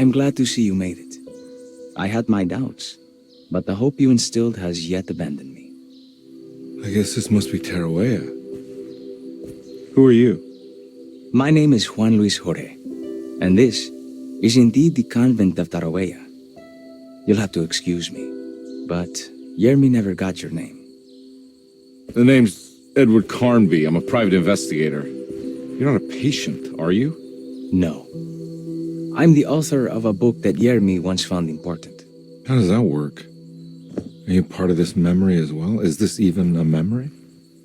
I'm glad to see you made it. I had my doubts, but the hope you instilled has yet abandoned me. I guess this must be Tarawea. Who are you? My name is Juan Luis Jorge, and this is indeed the convent of Tarawea. You'll have to excuse me, but Jeremy never got your name. The name's Edward Carnby. I'm a private investigator. You're not a patient, are you? No. I'm the author of a book that Jeremy once found important. How does that work? Are you part of this memory as well? Is this even a memory?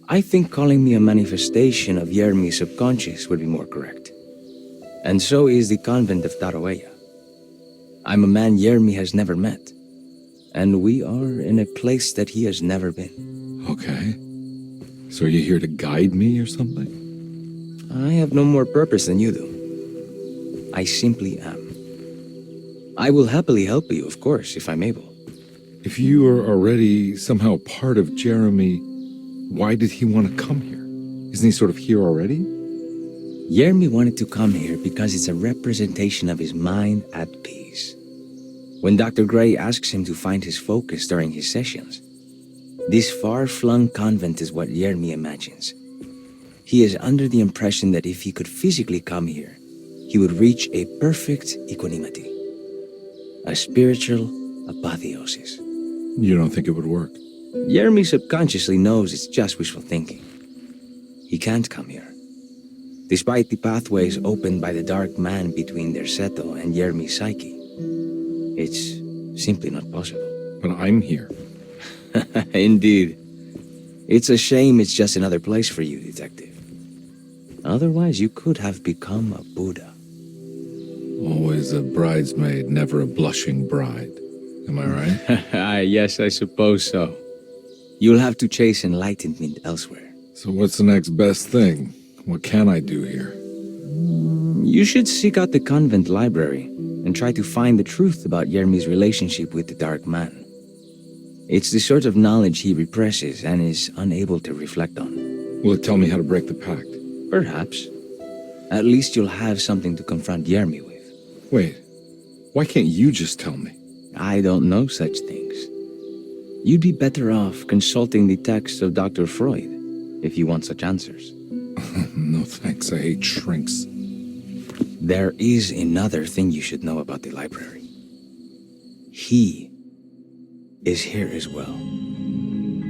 I think calling me a manifestation of Jeremy's subconscious would be more correct. And so is the convent of Tarawea. I'm a man Jeremy has never met, and we are in a place that he has never been. Okay. So are you here to guide me or something? I have no more purpose than you do. I simply am. I will happily help you, of course, if I'm able. If you are already somehow part of Jeremy, why did he want to come here? Isn't he sort of here already? Jeremy wanted to come here because it's a representation of his mind at peace. When Dr. Gray asks him to find his focus during his sessions, this far-flung convent is what Jeremy imagines. He is under the impression that if he could physically come here, he would reach a perfect equanimity, a spiritual apotheosis. You don't think it would work? Jeremy subconsciously knows it's just wishful thinking. He can't come here. Despite the pathways opened by the dark man between Derceto and Jeremy's psyche, it's simply not possible. But I'm here. Indeed. It's a shame it's just another place for you, Detective. Otherwise, you could have become a Buddha. Always a bridesmaid, never a blushing bride. Am I right? Yes, I suppose so. You'll have to chase enlightenment elsewhere. So what's the next best thing? What can I do here? You should seek out the convent library and try to find the truth about Jeremy's relationship with the Dark Man. It's the sort of knowledge he represses and is unable to reflect on. Will it tell me how to break the pact? Perhaps. At least you'll have something to confront Jeremy with. Wait, why can't you just tell me? I don't know such things. You'd be better off consulting the text of Dr. Freud if you want such answers. No thanks, I hate shrinks. There is another thing you should know about the library. He is here as well.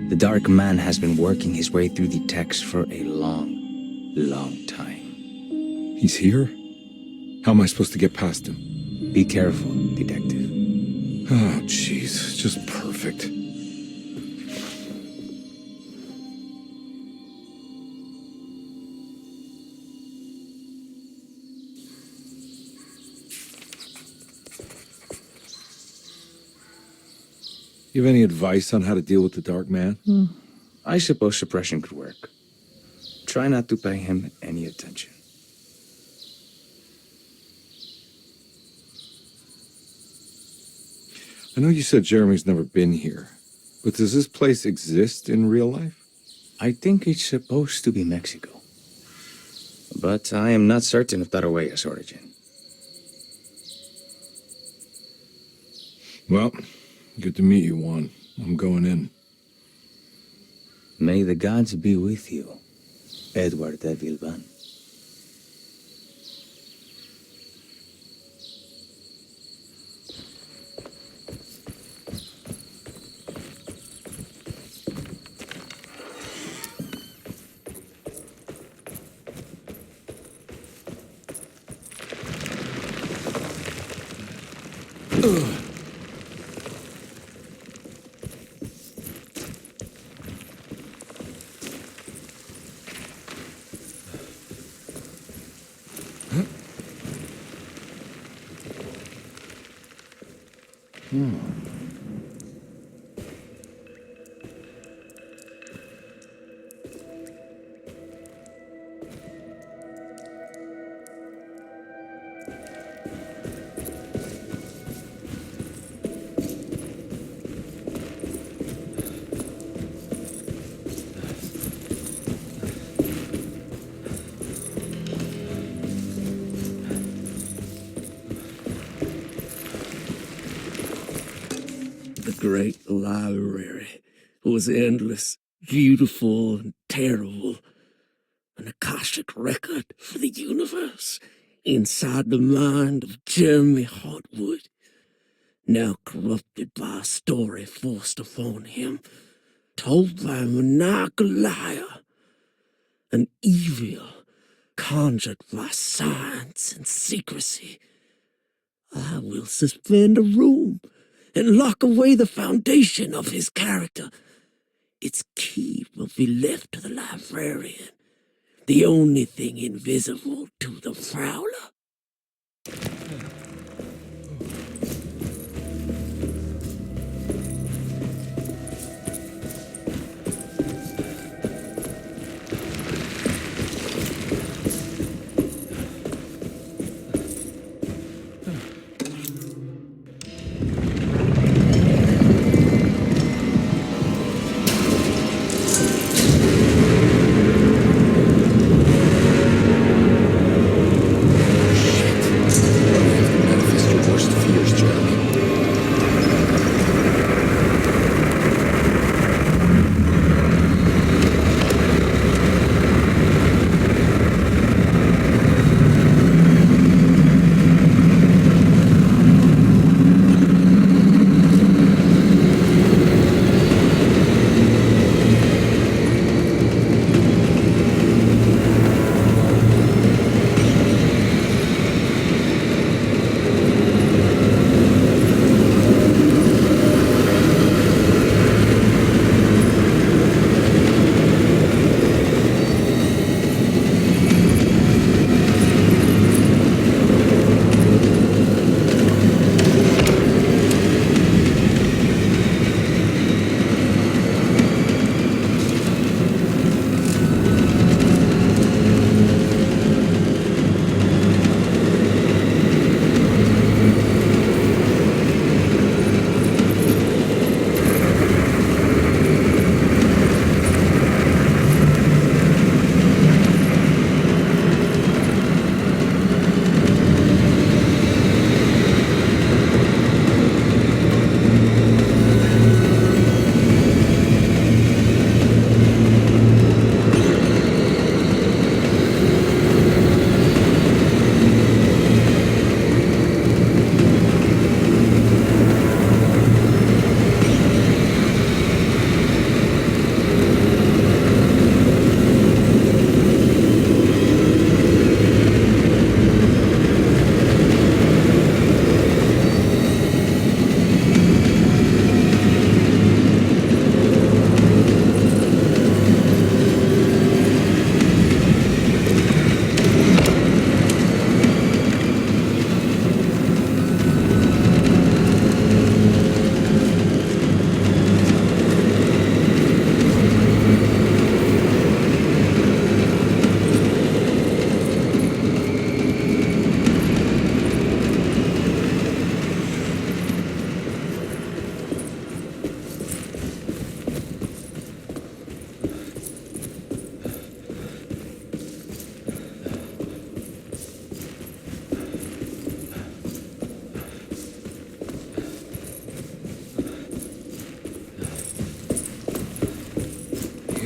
The Dark Man has been working his way through the text for a long time. He's here? How am I supposed to get past him? Be careful, Detective. Oh, jeez, just perfect. You have any advice on how to deal with the Dark Man? I suppose suppression could work. Try not to pay him any attention. I know you said Jeremy's never been here, but does this place exist in real life? I think it's supposed to be Mexico. But I am not certain of Tarawea's origin. Well, good to meet you, Juan. I'm going in. May the gods be with you, Edward de Vilban. great library was endless, beautiful, and terrible. An Akashic record for the universe inside the mind of Jeremy Hartwood, now corrupted by a story forced upon him, told by a maniacal liar, an evil conjured by science and secrecy. I will suspend a room and lock away the foundation of his character. Its key will be left to the librarian, the only thing invisible to the prowler.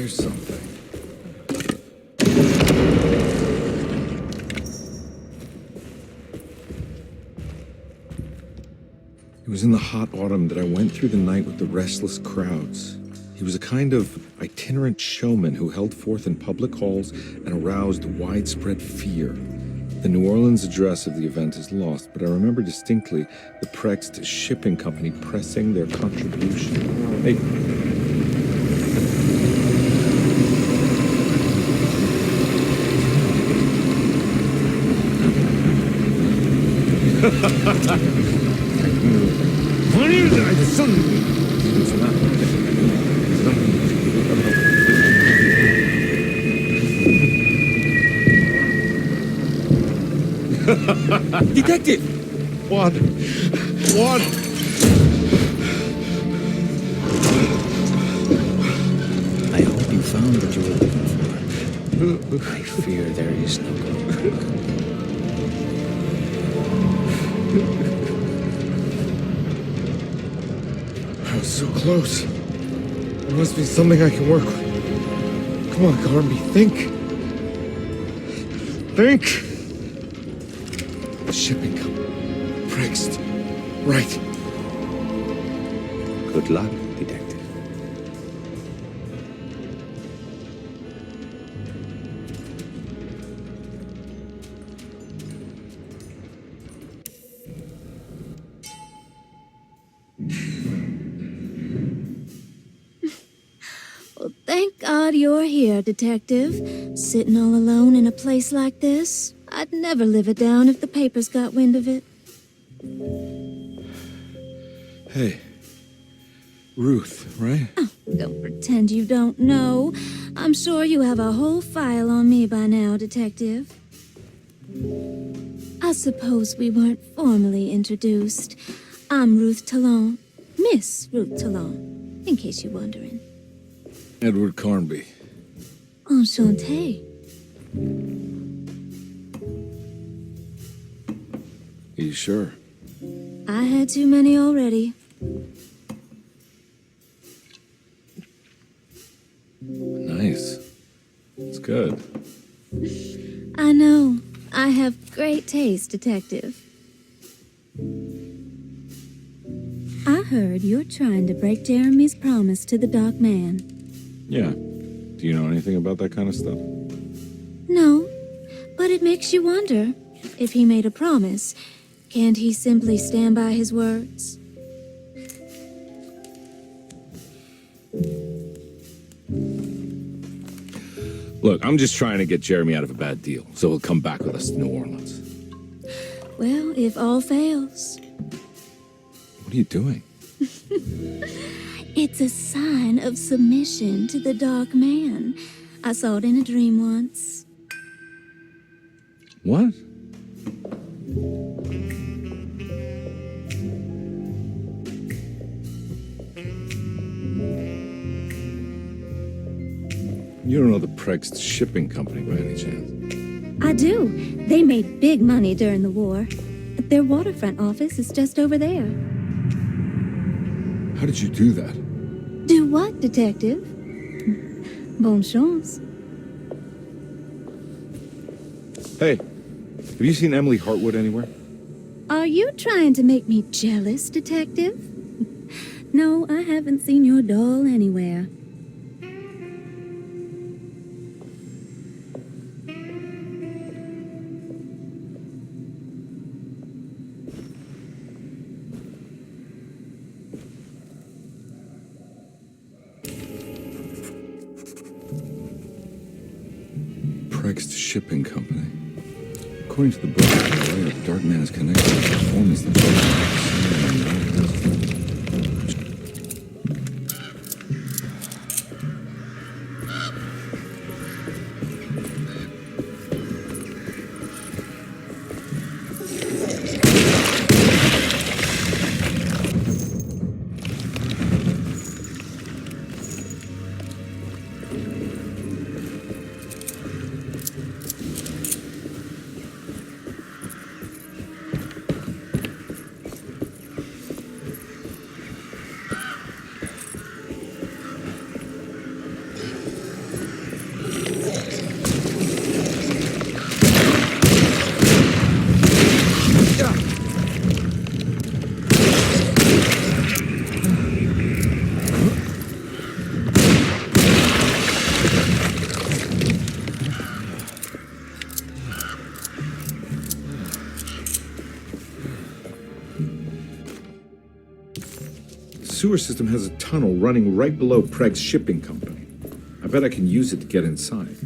Here's something. It was in the hot autumn that I went through the night with the restless crowds. He was a kind of itinerant showman who held forth in public halls and aroused widespread fear. The New Orleans address of the event is lost, but I remember distinctly the Prext shipping company pressing their contribution. Hey. Detective! What? I hope you found what you were looking for. I fear there is no going back. I was So close. There must be something I can work with. Come on, Carnby, think. Think! The shipping company. Prext. Right. Good luck, detective. Well, thank God you're here, Detective. Sitting all alone in a place like this? I'd never live it down if the papers got wind of it. Hey. Ruth, right? Oh, don't pretend you don't know. I'm sure you have a whole file on me by now, Detective. I suppose we weren't formally introduced. I'm Ruth Talon. Miss Ruth Talon, in case you're wondering. Edward Carnby. Enchanté. Are you sure? I had too many already. Nice. It's good. I know. I have great taste, Detective. I heard you're trying to break Jeremy's promise to the Dark Man. Yeah. Do you know anything about that kind of stuff? No, but it makes you wonder. If he made a promise, can't he simply stand by his words? Look, I'm just trying to get Jeremy out of a bad deal, so he'll come back with us to New Orleans. Well, if all fails. What are you doing? It's a sign of submission to the Dark Man. I saw it in a dream once. What? You don't know the Prext shipping company by any chance? I do. They made big money during the war. Their waterfront office is just over there. How did you do that? Do what, Detective? Bonne chance. Hey, have you seen Emily Hartwood anywhere? Are you trying to make me jealous, Detective? No, I haven't seen your doll anywhere. Prext Shipping Company. According to the book, the Dark Man is connected to the performance of the sewer system has a tunnel running right below Prext Shipping Company. I bet I can use it to get inside.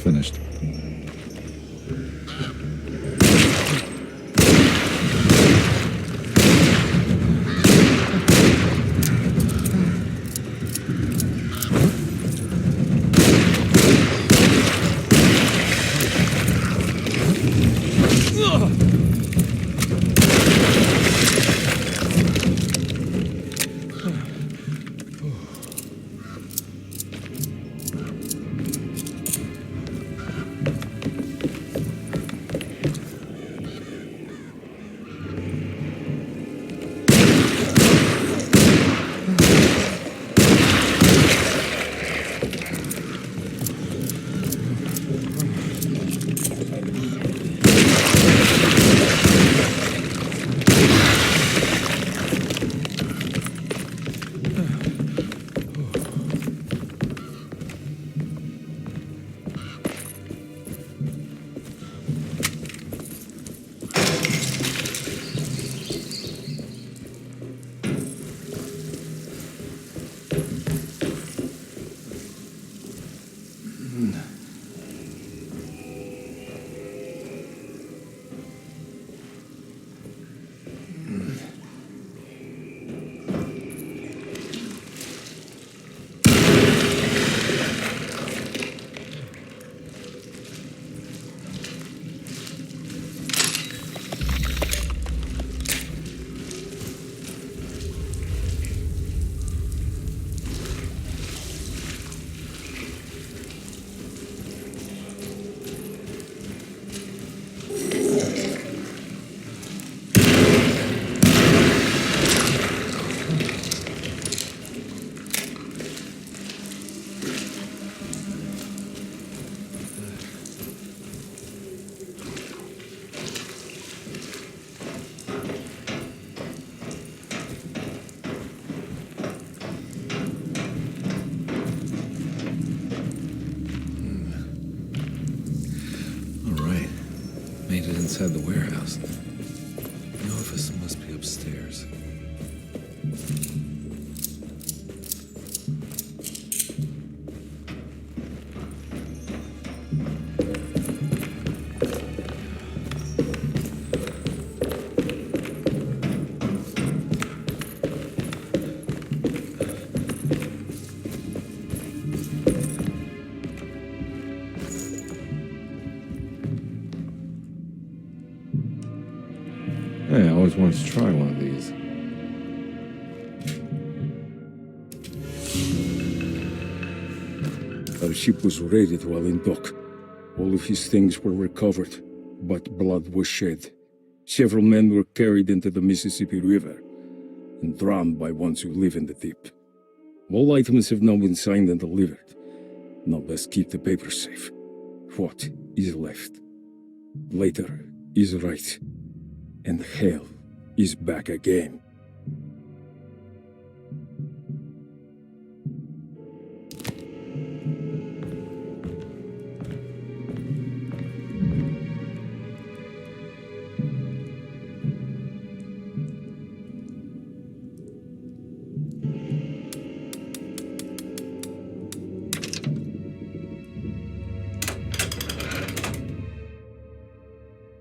finished. Made it inside the warehouse. The office must be upstairs. Hey, I always wanted to try one of these. Our ship was raided while in dock. All of his things were recovered, but blood was shed. Several men were carried into the Mississippi River and drowned by ones who live in the deep. All items have now been signed and delivered. Now best keep the papers safe. What is left? Later is right. And hell is back again.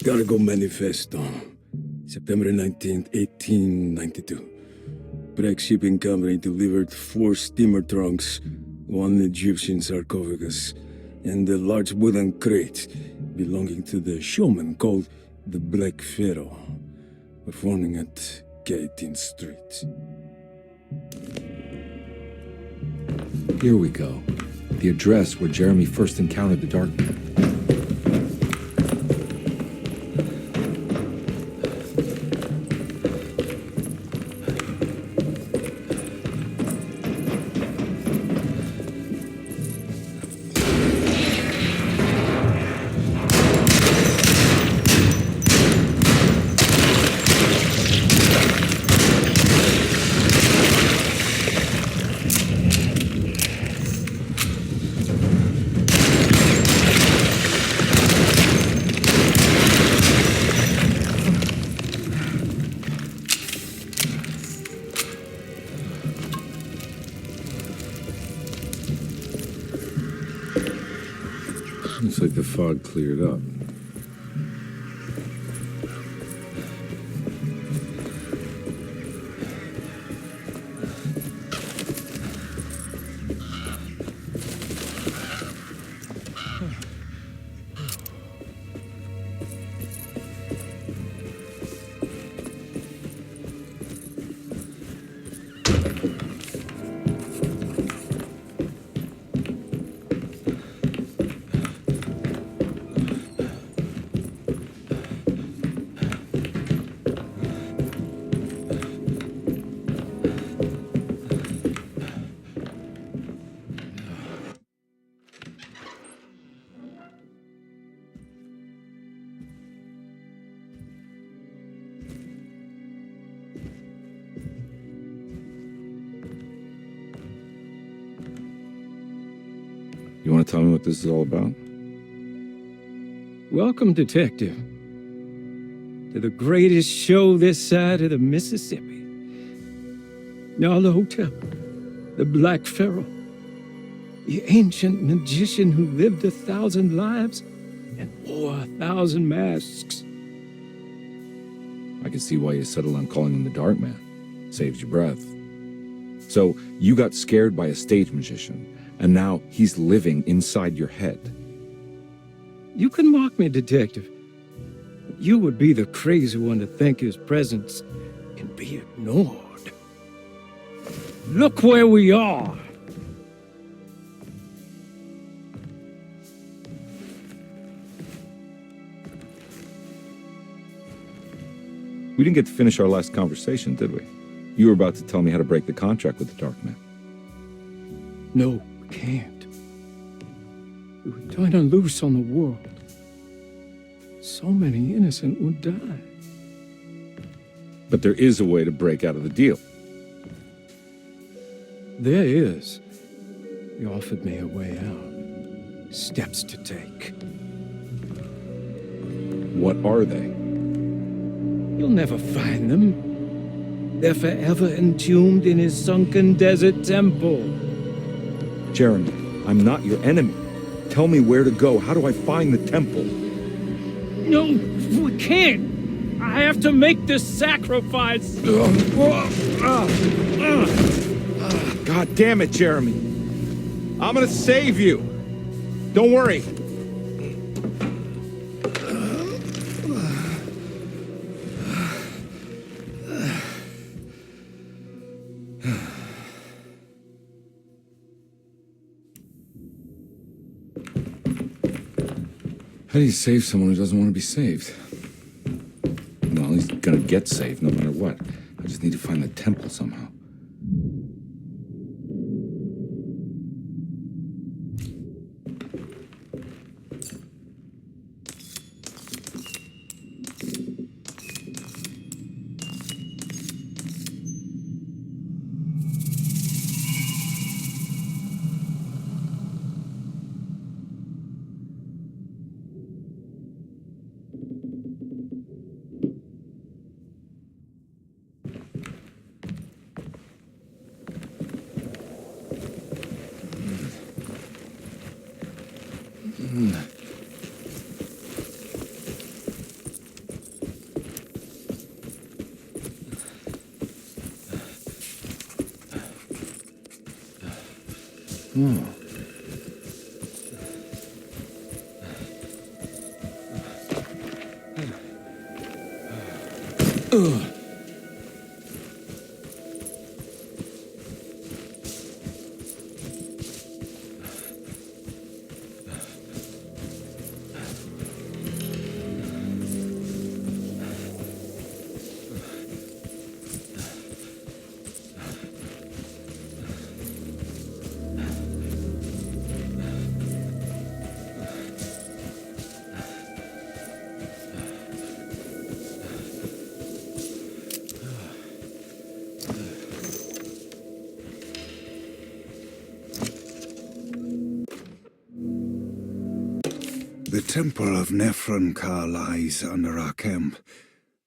Cargo Manifesto. September 19th, 1892. Breck Shipping Company delivered 4 steamer trunks, 1 Egyptian sarcophagus, and a large wooden crate belonging to the showman called the Black Pharaoh, performing at K18th Street. Here we go. The address where Jeremy first encountered the dark. Looks like the fog cleared up. You want to tell me what this is all about? Welcome, Detective, to the greatest show this side of the Mississippi. Now the hotel, the Black Pharaoh, the ancient magician who lived 1,000 lives and wore 1,000 masks. I can see why you settled on calling him the Dark Man. Saves your breath. So, you got scared by a stage magician, and now he's living inside your head. You can mock me, Detective. But you would be the crazy one to think his presence can be ignored. Look where we are! We didn't get to finish our last conversation, did we? You were about to tell me how to break the contract with the Dark Man. No, we can't. We were turning loose on the world. So many innocent would die. But there is a way to break out of the deal. There is. He offered me a way out. Steps to take. What are they? You'll never find them. They're forever entombed in his sunken desert temple. Jeremy, I'm not your enemy. Tell me where to go. How do I find the temple? No, we can't. I have to make this sacrifice. God damn it, Jeremy. I'm gonna save you. Don't worry. How do you save someone who doesn't want to be saved? Well, he's gonna get saved no matter what. I just need to find the temple somehow. The Temple of Nephron-Ka lies under our camp.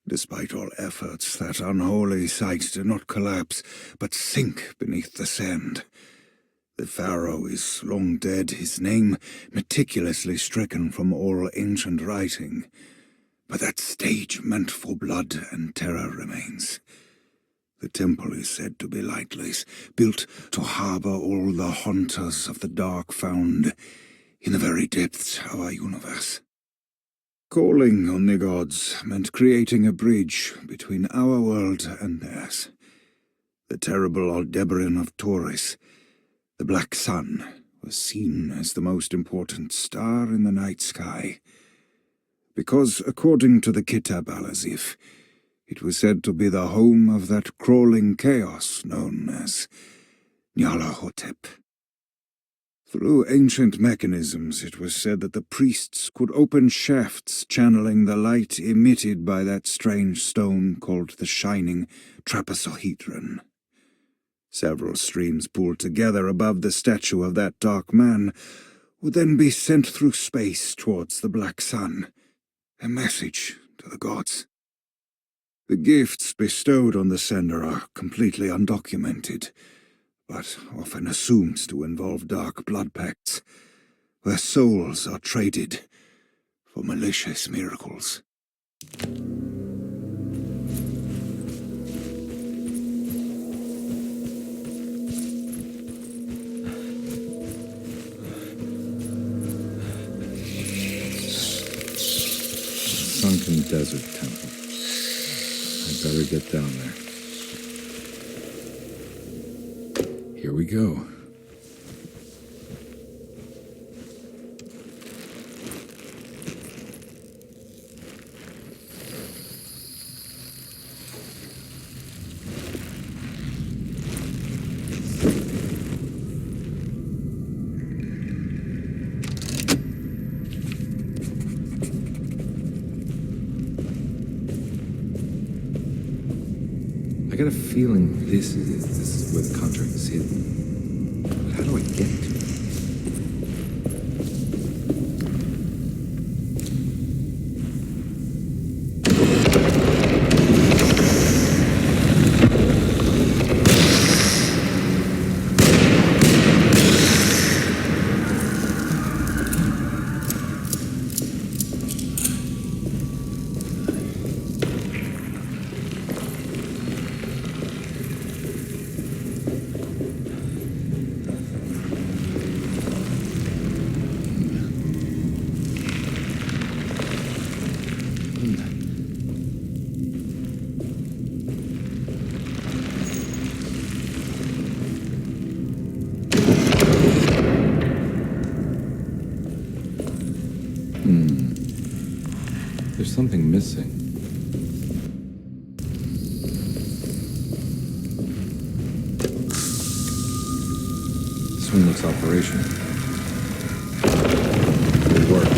Despite all efforts, that unholy site did not collapse, but sink beneath the sand. The pharaoh is long dead, his name meticulously stricken from all ancient writing. But that stage meant for blood and terror remains. The temple is said to be lightless, built to harbor all the haunters of the dark found in the very depths of our universe. Calling on the gods meant creating a bridge between our world and theirs. The terrible Aldebaran of Taurus, the Black Sun, was seen as the most important star in the night sky, because, according to the Kitab al-Azif, it was said to be the home of that crawling chaos known as Nyarlathotep. Through ancient mechanisms, it was said that the priests could open shafts channeling the light emitted by that strange stone called the Shining Trapezohedron. Several streams pooled together above the statue of that dark man would then be sent through space towards the Black Sun, a message to the gods. The gifts bestowed on the sender are completely undocumented, but often assumed to involve dark blood pacts, where souls are traded for malicious miracles. Sunken desert temple. I'd better get down there. Here we go. I got a feeling this is where the contract is hidden. But how do I get to it? There's something missing. This one looks operational. Good work.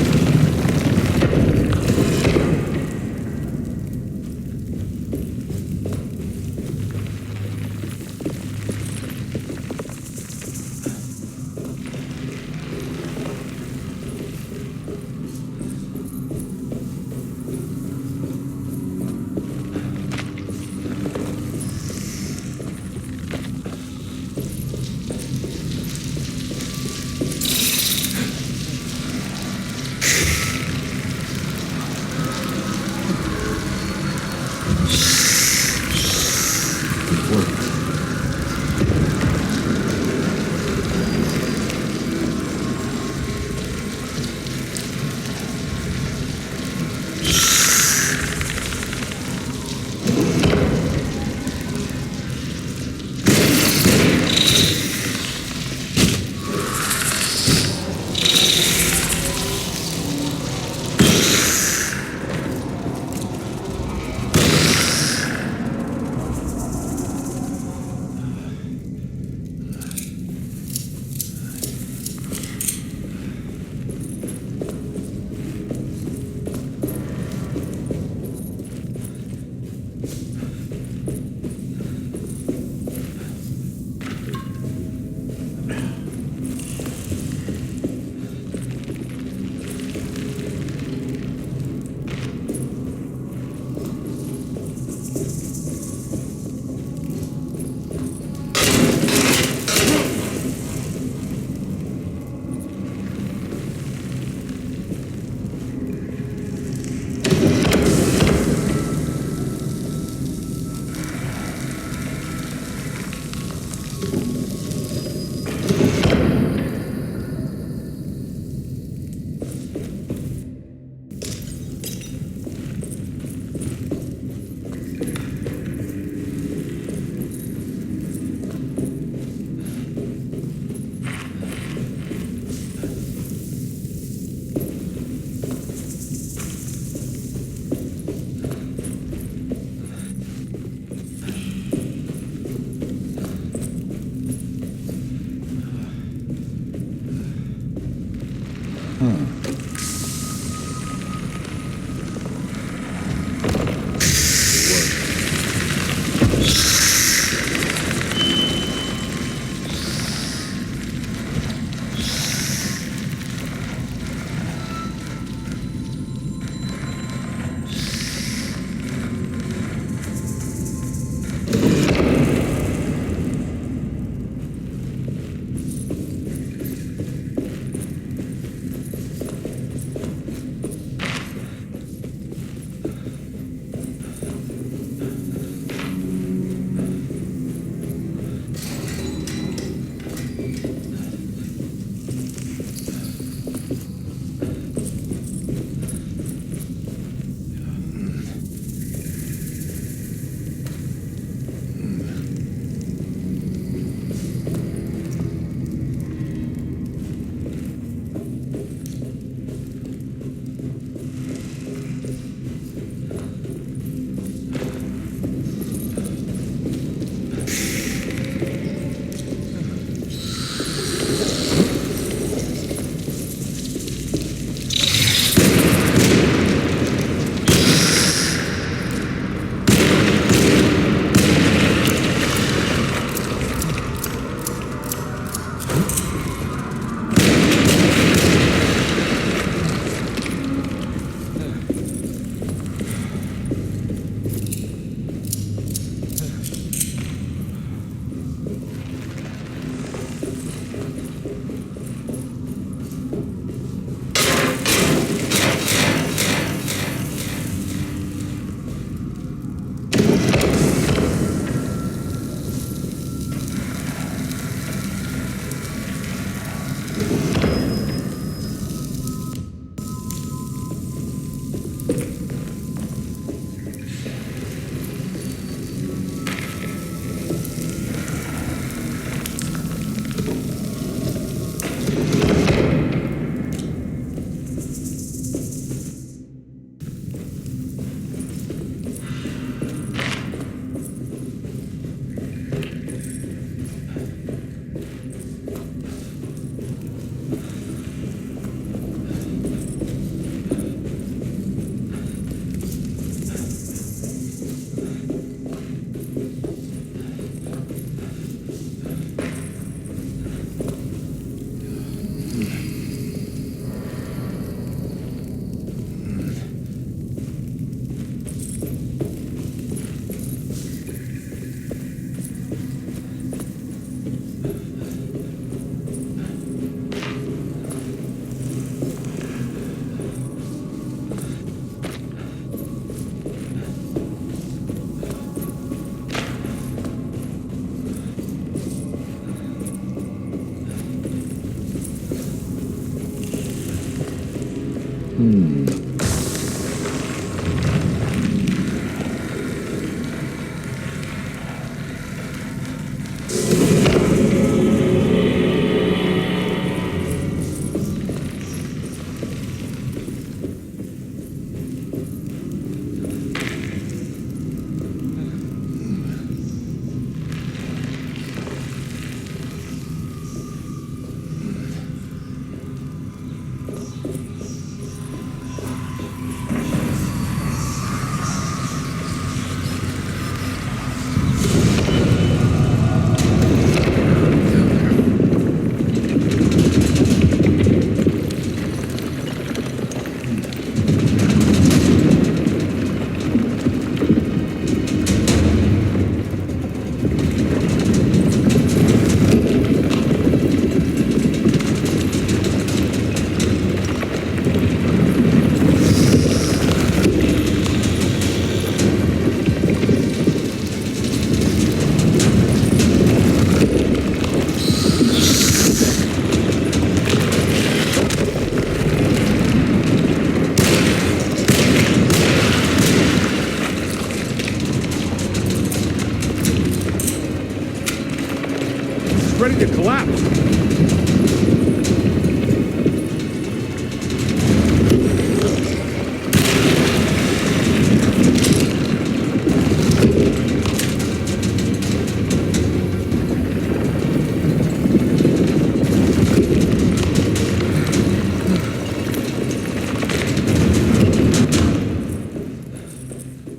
Ready to collapse.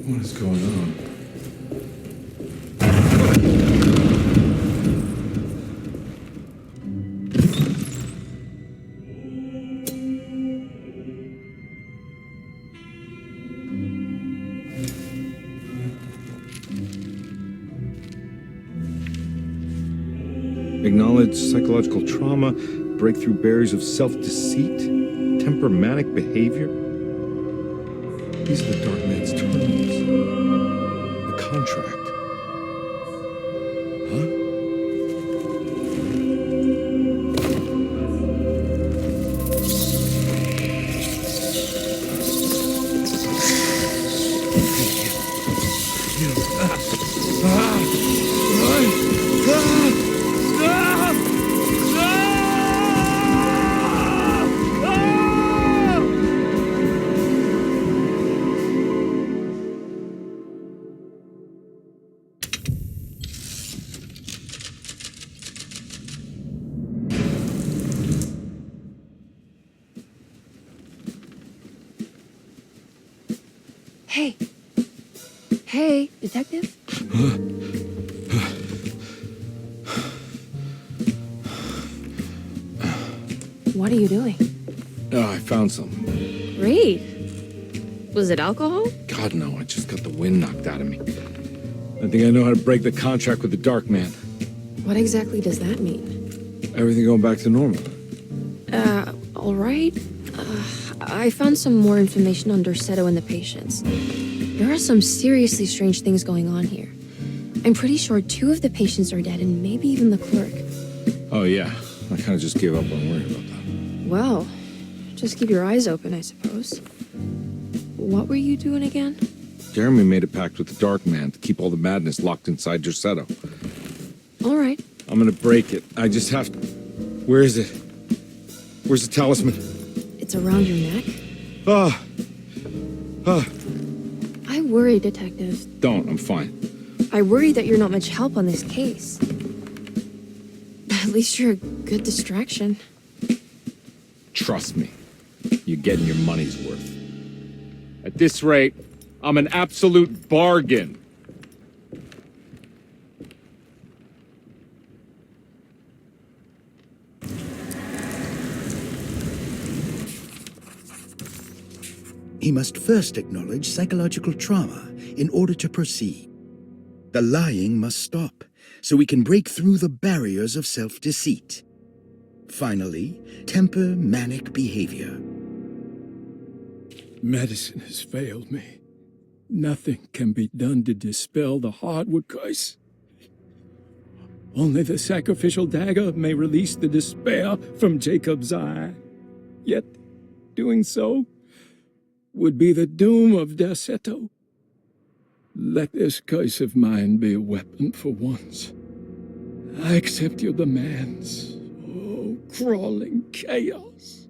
What is going on? Acknowledge psychological trauma, breakthrough barriers of self-deceit, temper manic behavior. These are the Dark Man's terms. The contract. Huh? Hey. Hey, detective? What are you doing? Oh, I found something. Great. Was it alcohol? God, no, I just got the wind knocked out of me. I think I know how to break the contract with the Dark Man. What exactly does that mean? Everything going back to normal. All right. I found some more information on Derceto and the patients. There are some seriously strange things going on here. I'm pretty sure 2 of the patients are dead and maybe even the clerk. Oh, yeah. I kind of just gave up on worrying about that. Well, just keep your eyes open, I suppose. What were you doing again? Jeremy made a pact with the Dark Man to keep all the madness locked inside Derceto. All right. I'm gonna break it. I just have to... Where is it? Where's the talisman? It's around your neck? Ah! Ah! I worry, Detective. Don't, I'm fine. I worry that you're not much help on this case. At least you're a good distraction. Trust me. You're getting your money's worth. At this rate, I'm an absolute bargain. He must first acknowledge psychological trauma in order to proceed. The lying must stop, so we can break through the barriers of self-deceit. Finally, temper manic behavior. Medicine has failed me. Nothing can be done to dispel the Hartwood curse. Only the sacrificial dagger may release the despair from Jacob's eye. Yet, doing so would be the doom of Derceto. Let this curse of mine be a weapon for once. I accept your demands. Oh, crawling chaos.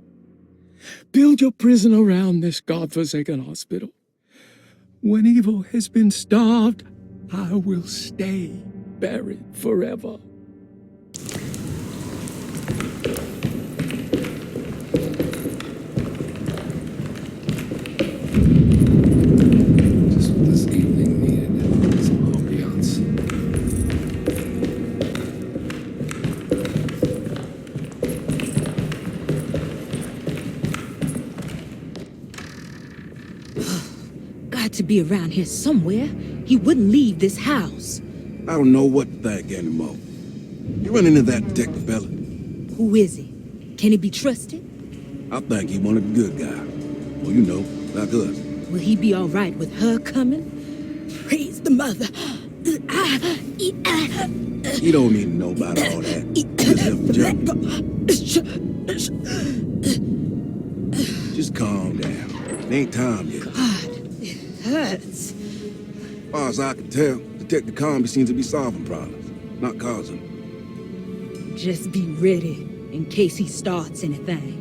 Build your prison around this godforsaken hospital. When evil has been starved, I will stay buried forever. Just what this evening needed. Some ambiance. Got to be around here somewhere. He wouldn't leave this house. I don't know what to think anymore. You run into that detective fella? Who is he? Can he be trusted? I think he one of the good guys. Well, you know, like us. Will he be all right with her coming? Praise the mother. You don't need to know about all that. Just help Jeremy. Just calm down. It ain't time yet. God, it hurts. As far as I can tell, Detective Carnby seems to be solving problems, not causing them. Just be ready in case he starts anything.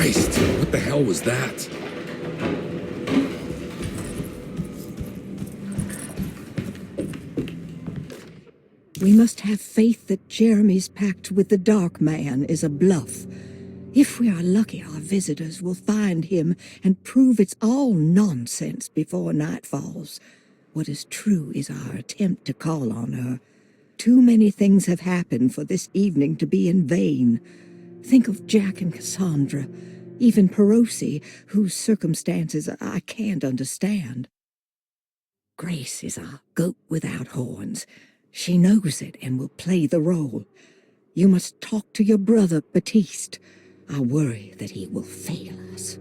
Christ, what the hell was that? We must have faith that Jeremy's pact with the Dark Man is a bluff. If we are lucky, our visitors will find him and prove it's all nonsense before night falls. What is true is our attempt to call on her. Too many things have happened for this evening to be in vain. Think of Jack and Cassandra, even Perosi, whose circumstances I can't understand. Grace is our goat without horns. She knows it and will play the role. You must talk to your brother, Baptiste. I worry that he will fail us.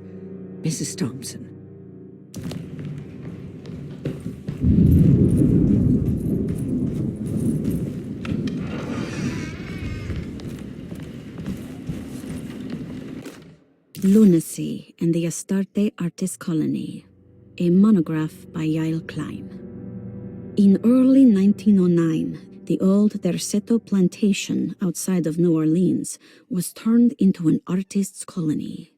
Mrs. Thompson. Lunacy and the Astarte Artist Colony, a monograph by Yael Klein. In early 1909, the old Derceto plantation outside of New Orleans was turned into an artist's colony.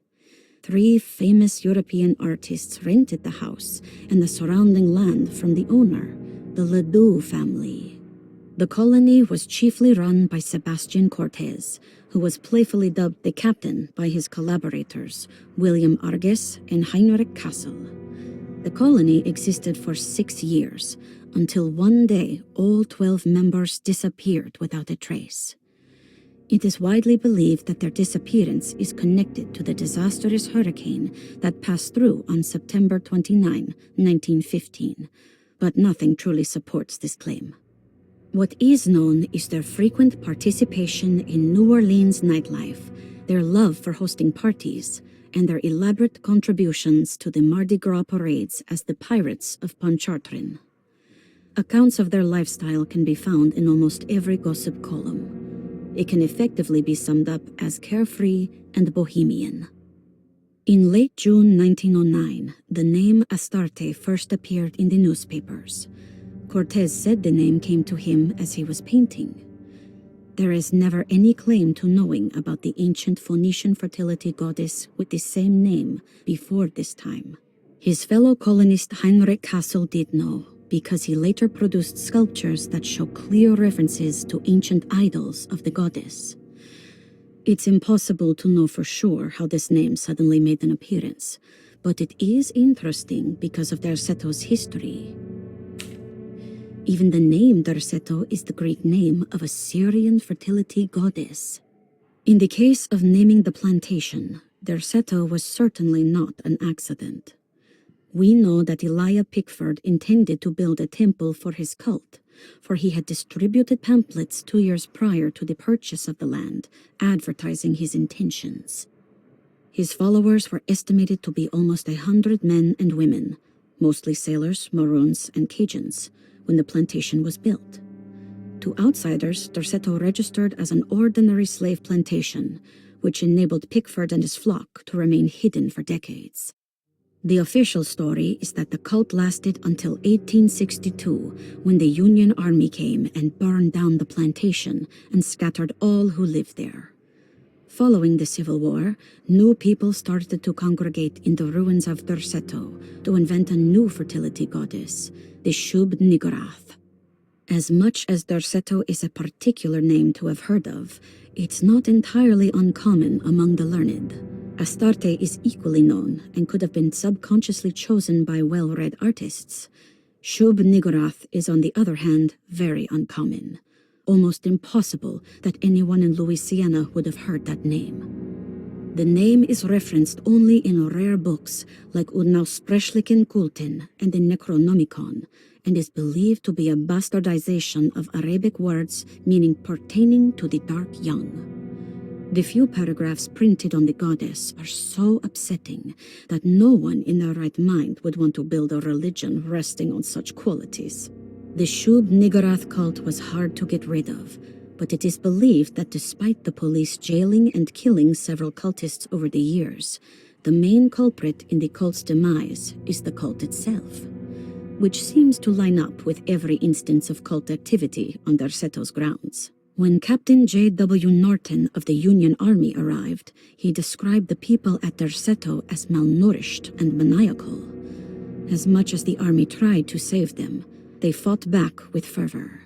3 famous European artists rented the house and the surrounding land from the owner, the Ledoux family. The colony was chiefly run by Sebastian Cortez, who was playfully dubbed the captain by his collaborators, William Arges and Heinrich Kassel. The colony existed for 6 years, until one day all 12 members disappeared without a trace. It is widely believed that their disappearance is connected to the disastrous hurricane that passed through on September 29, 1915, but nothing truly supports this claim. What is known is their frequent participation in New Orleans nightlife, their love for hosting parties, and their elaborate contributions to the Mardi Gras parades as the Pirates of Pontchartrain. Accounts of their lifestyle can be found in almost every gossip column. It can effectively be summed up as carefree and bohemian. In late June 1909, the name Astarte first appeared in the newspapers. Cortez said the name came to him as he was painting. There is never any claim to knowing about the ancient Phoenician fertility goddess with the same name before this time. His fellow colonist Heinrich Kassel did know, because he later produced sculptures that show clear references to ancient idols of the goddess. It's impossible to know for sure how this name suddenly made an appearance, but it is interesting because of Derceto's history. Even the name Derceto is the Greek name of a Syrian fertility goddess. In the case of naming the plantation, Derceto was certainly not an accident. We know that Elijah Pickford intended to build a temple for his cult, for he had distributed pamphlets 2 years prior to the purchase of the land, advertising his intentions. His followers were estimated to be almost 100 men and women, mostly sailors, Maroons, and Cajuns, when the plantation was built. To outsiders, Derceto registered as an ordinary slave plantation, which enabled Pickford and his flock to remain hidden for decades. The official story is that the cult lasted until 1862, when the Union Army came and burned down the plantation and scattered all who lived there. Following the Civil War, new people started to congregate in the ruins of Derceto to invent a new fertility goddess, the Shub-Niggurath. As much as Derceto is a particular name to have heard of, it's not entirely uncommon among the learned. Astarte is equally known and could have been subconsciously chosen by well-read artists. Shub-Niggurath is, on the other hand, very uncommon. Almost impossible that anyone in Louisiana would have heard that name. The name is referenced only in rare books like Unaussprechlichen Kulten and the Necronomicon, and is believed to be a bastardization of Arabic words meaning pertaining to the dark young. The few paragraphs printed on the goddess are so upsetting that no one in their right mind would want to build a religion resting on such qualities. The Shub-Niggurath cult was hard to get rid of, but it is believed that despite the police jailing and killing several cultists over the years, the main culprit in the cult's demise is the cult itself, which seems to line up with every instance of cult activity on Derceto's grounds. When Captain J.W. Norton of the Union Army arrived, he described the people at Derceto as malnourished and maniacal. As much as the army tried to save them, they fought back with fervor,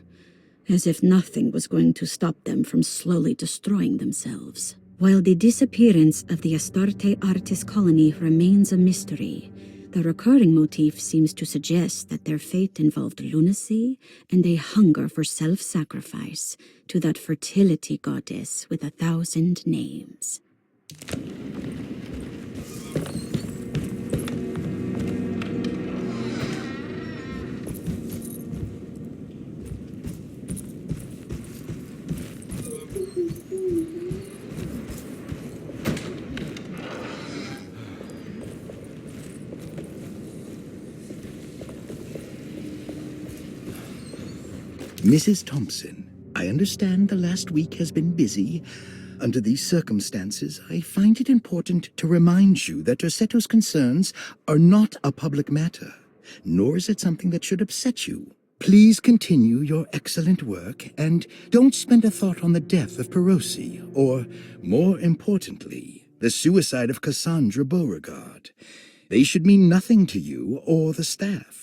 as if nothing was going to stop them from slowly destroying themselves. While the disappearance of the Astarte artist colony remains a mystery, the recurring motif seems to suggest that their fate involved lunacy and a hunger for self-sacrifice to that fertility goddess with 1,000 names. Mrs. Thompson, I understand the last week has been busy. Under these circumstances, I find it important to remind you that Derceto's concerns are not a public matter, nor is it something that should upset you. Please continue your excellent work, and don't spend a thought on the death of Perosi, or, more importantly, the suicide of Cassandra Beauregard. They should mean nothing to you or the staff.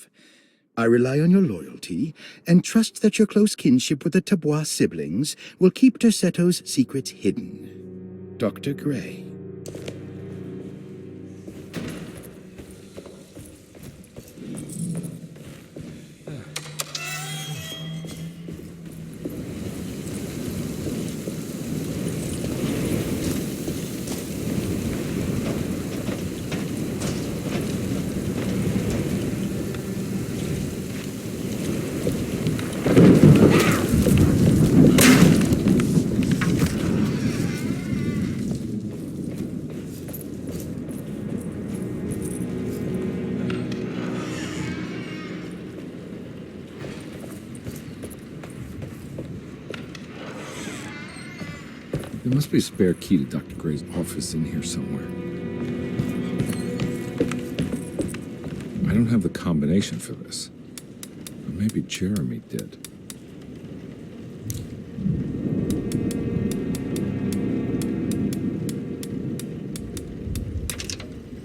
I rely on your loyalty, and trust that your close kinship with the Tabois siblings will keep Derceto's secrets hidden. Dr. Gray. There must be a spare key to Dr. Gray's office in here somewhere. I don't have the combination for this. But maybe Jeremy did.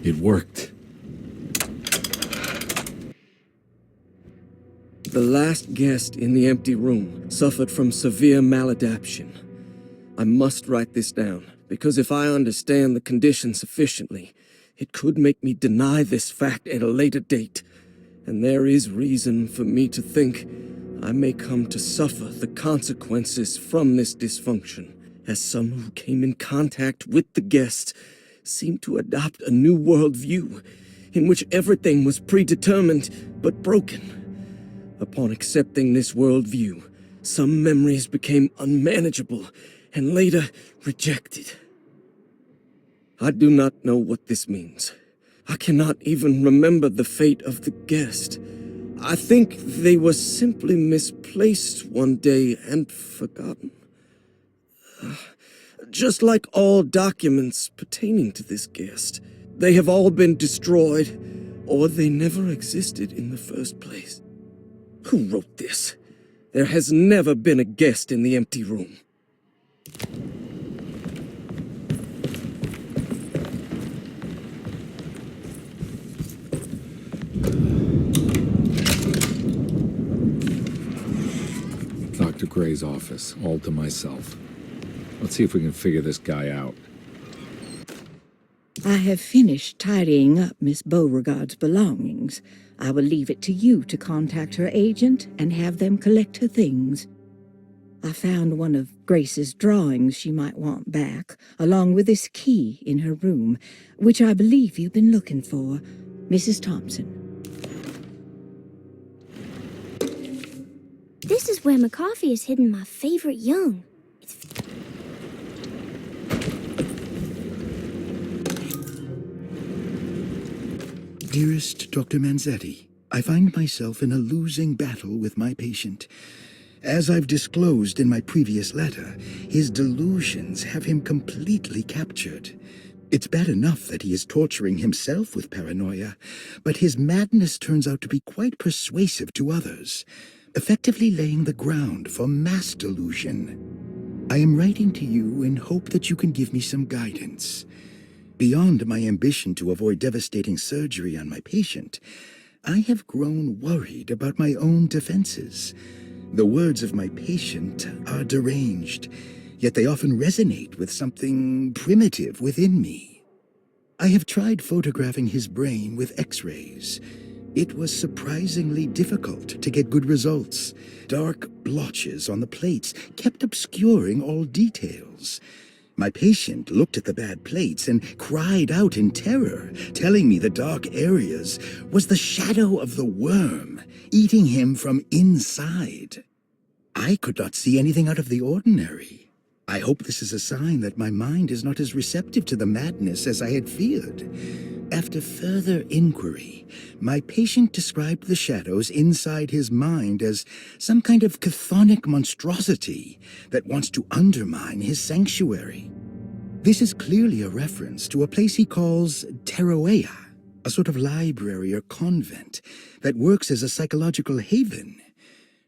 It worked. The last guest in the empty room suffered from severe maladaptation. I must write this down, because if I understand the condition sufficiently, it could make me deny this fact at a later date, and there is reason for me to think I may come to suffer the consequences from this dysfunction, as some who came in contact with the guest seemed to adopt a new worldview in which everything was predetermined but broken. Upon accepting this worldview, some memories became unmanageable and later rejected. I do not know what this means. I cannot even remember the fate of the guest. I think they were simply misplaced one day and forgotten. Just like all documents pertaining to this guest, they have all been destroyed, or they never existed in the first place. Who wrote this? There has never been a guest in the empty room. Dr. Gray's office, all to myself. Let's see if we can figure this guy out. I have finished tidying up Miss Beauregard's belongings. I will leave it to you to contact her agent and have them collect her things. I found one of Grace's drawings she might want back, along with this key in her room, which I believe you've been looking for, Mrs. Thompson. This is where McCoffey has hidden my favorite young. Dearest Dr. Manzetti, I find myself in a losing battle with my patient. As I've disclosed in my previous letter, his delusions have him completely captured. It's bad enough that he is torturing himself with paranoia, but his madness turns out to be quite persuasive to others, effectively laying the ground for mass delusion. I am writing to you in hope that you can give me some guidance. Beyond my ambition to avoid devastating surgery on my patient, I have grown worried about my own defenses. The words of my patient are deranged, yet they often resonate with something primitive within me. I have tried photographing his brain with X-rays. It was surprisingly difficult to get good results. Dark blotches on the plates kept obscuring all details. My patient looked at the bad plates and cried out in terror, telling me the dark areas was the shadow of the worm, eating him from inside. I could not see anything out of the ordinary. I hope this is a sign that my mind is not as receptive to the madness as I had feared. After further inquiry, my patient described the shadows inside his mind as some kind of chthonic monstrosity that wants to undermine his sanctuary. This is clearly a reference to a place he calls Teroea, a sort of library or convent that works as a psychological haven.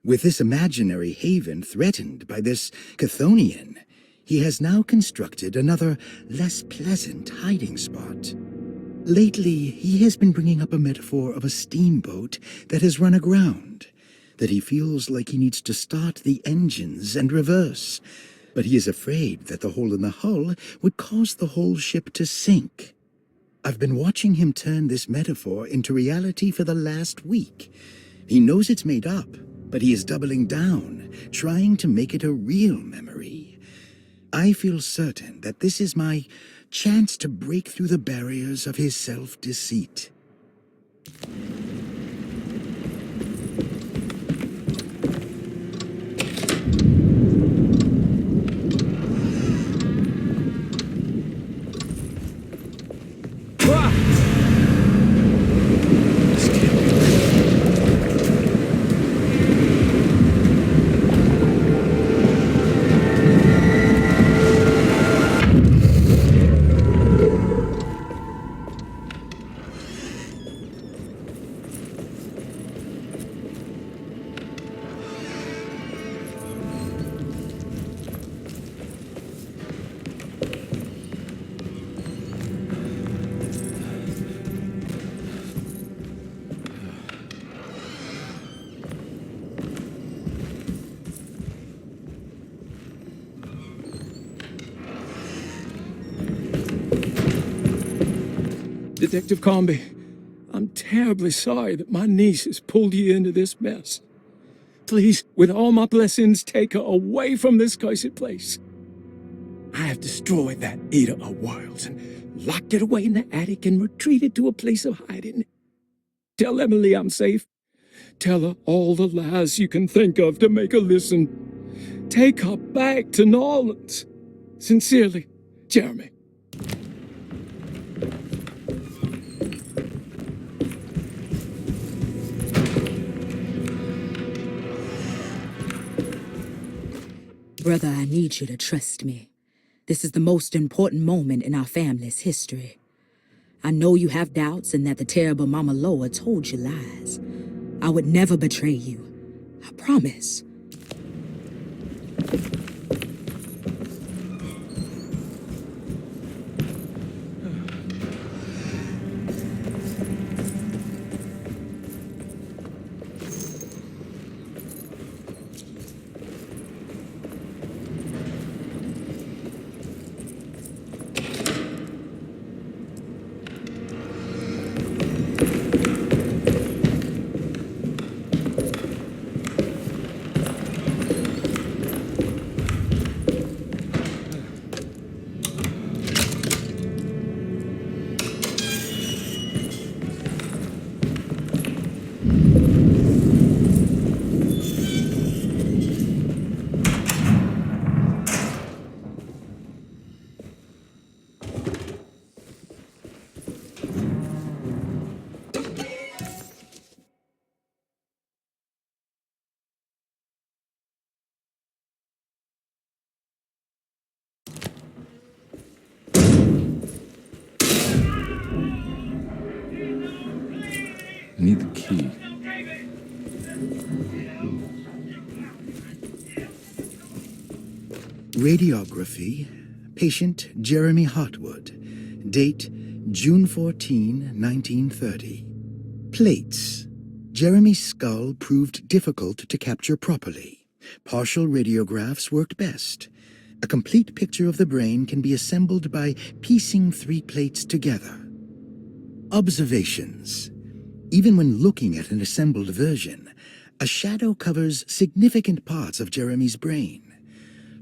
With this imaginary haven threatened by this Chthonian, he has now constructed another, less pleasant hiding spot. Lately, he has been bringing up a metaphor of a steamboat that has run aground, that he feels like he needs to start the engines and reverse, but he is afraid that the hole in the hull would cause the whole ship to sink. I've been watching him turn this metaphor into reality for the last week. He knows it's made up, but he is doubling down, trying to make it a real memory. I feel certain that this is my chance to break through the barriers of his self-deceit. Detective Carnby, I'm terribly sorry that my niece has pulled you into this mess. Please, with all my blessings, take her away from this cursed place. I have destroyed that eater of worlds and locked it away in the attic and retreated to a place of hiding. Tell Emily I'm safe. Tell her all the lies you can think of to make her listen. Take her back to New Orleans. Sincerely, Jeremy. Brother, I need you to trust me. This is the most important moment in our family's history. I know you have doubts and that the terrible Mama Loa told you lies. I would never betray you. I promise. I need the key. Radiography. Patient Jeremy Hartwood. Date June 14, 1930. Plates. Jeremy's skull proved difficult to capture properly. Partial radiographs worked best. A complete picture of the brain can be assembled by piecing 3 plates together. Observations. Even when looking at an assembled version, a shadow covers significant parts of Jeremy's brain.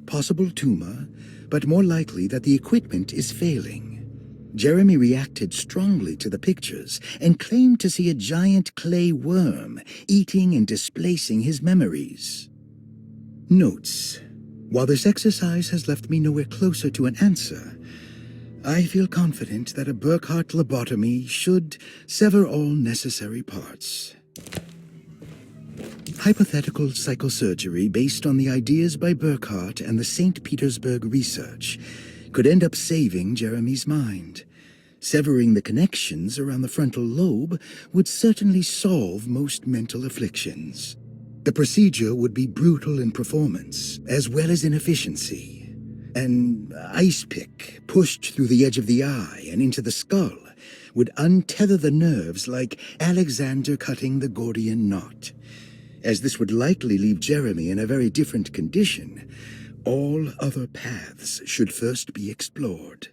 Possible tumor, but more likely that the equipment is failing. Jeremy reacted strongly to the pictures and claimed to see a giant clay worm eating and displacing his memories. Notes. While this exercise has left me nowhere closer to an answer, I feel confident that a Burkhart lobotomy should sever all necessary parts. Hypothetical psychosurgery based on the ideas by Burkhart and the St. Petersburg research could end up saving Jeremy's mind. Severing the connections around the frontal lobe would certainly solve most mental afflictions. The procedure would be brutal in performance, as well as in efficiency. An ice pick pushed through the edge of the eye and into the skull would untether the nerves like Alexander cutting the Gordian knot. As this would likely leave Jeremy in a very different condition, all other paths should first be explored.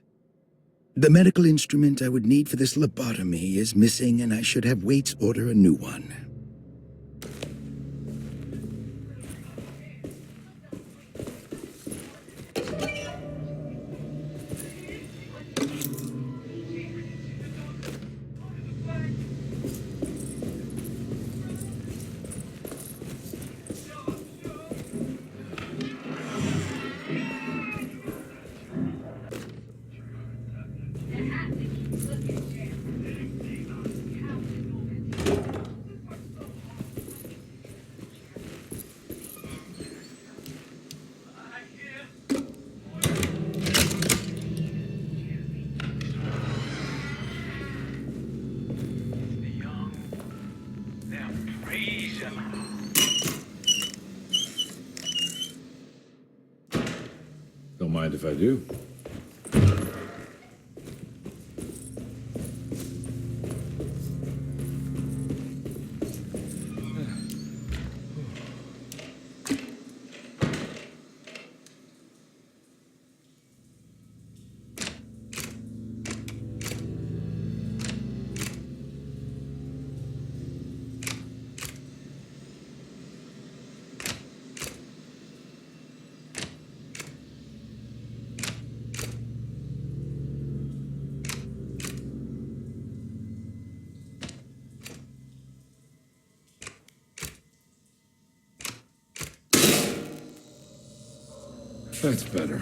The medical instrument I would need for this lobotomy is missing, and I should have Waits order a new one. Don't mind if I do. That's better.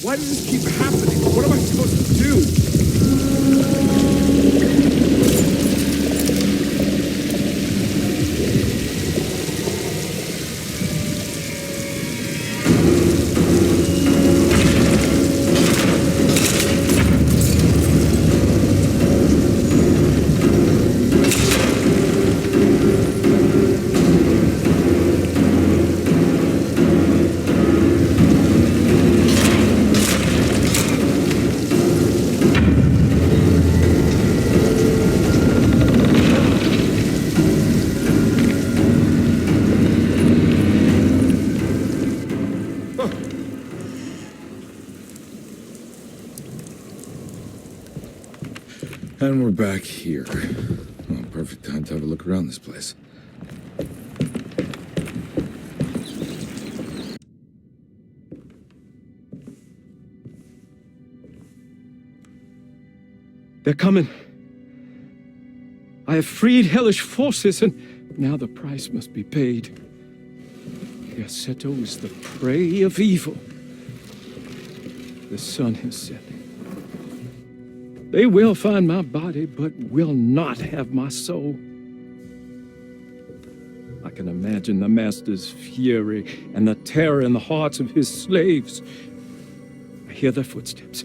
Why does this keep happening? What am I supposed to do? And we're back here. Well, perfect time to have a look around this place. They're coming. I have freed hellish forces, and now the price must be paid. Derceto is the prey of evil. The sun has set. They will find my body, but will not have my soul. I can imagine the master's fury and the terror in the hearts of his slaves. I hear their footsteps.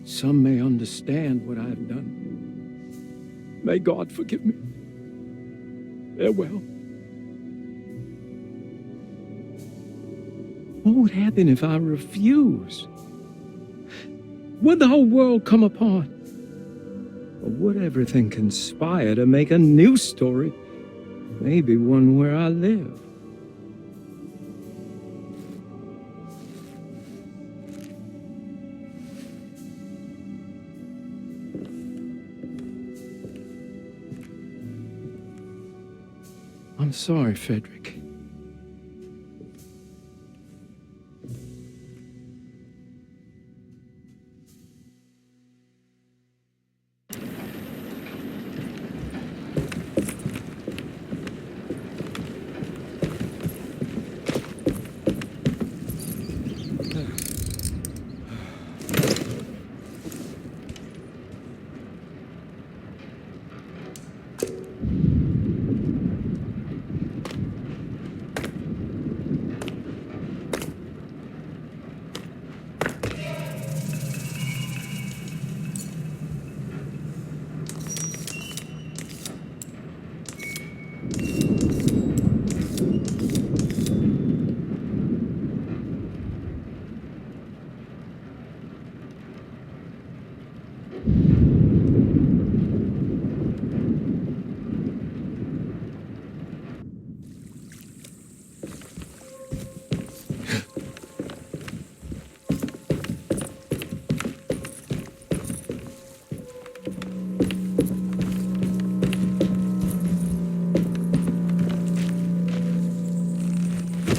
Some may understand what I have done. May God forgive me. Farewell. What would happen if I refuse? Would the whole world come apart? Or would everything conspire to make a new story? Maybe one where I live. I'm sorry, Frederick.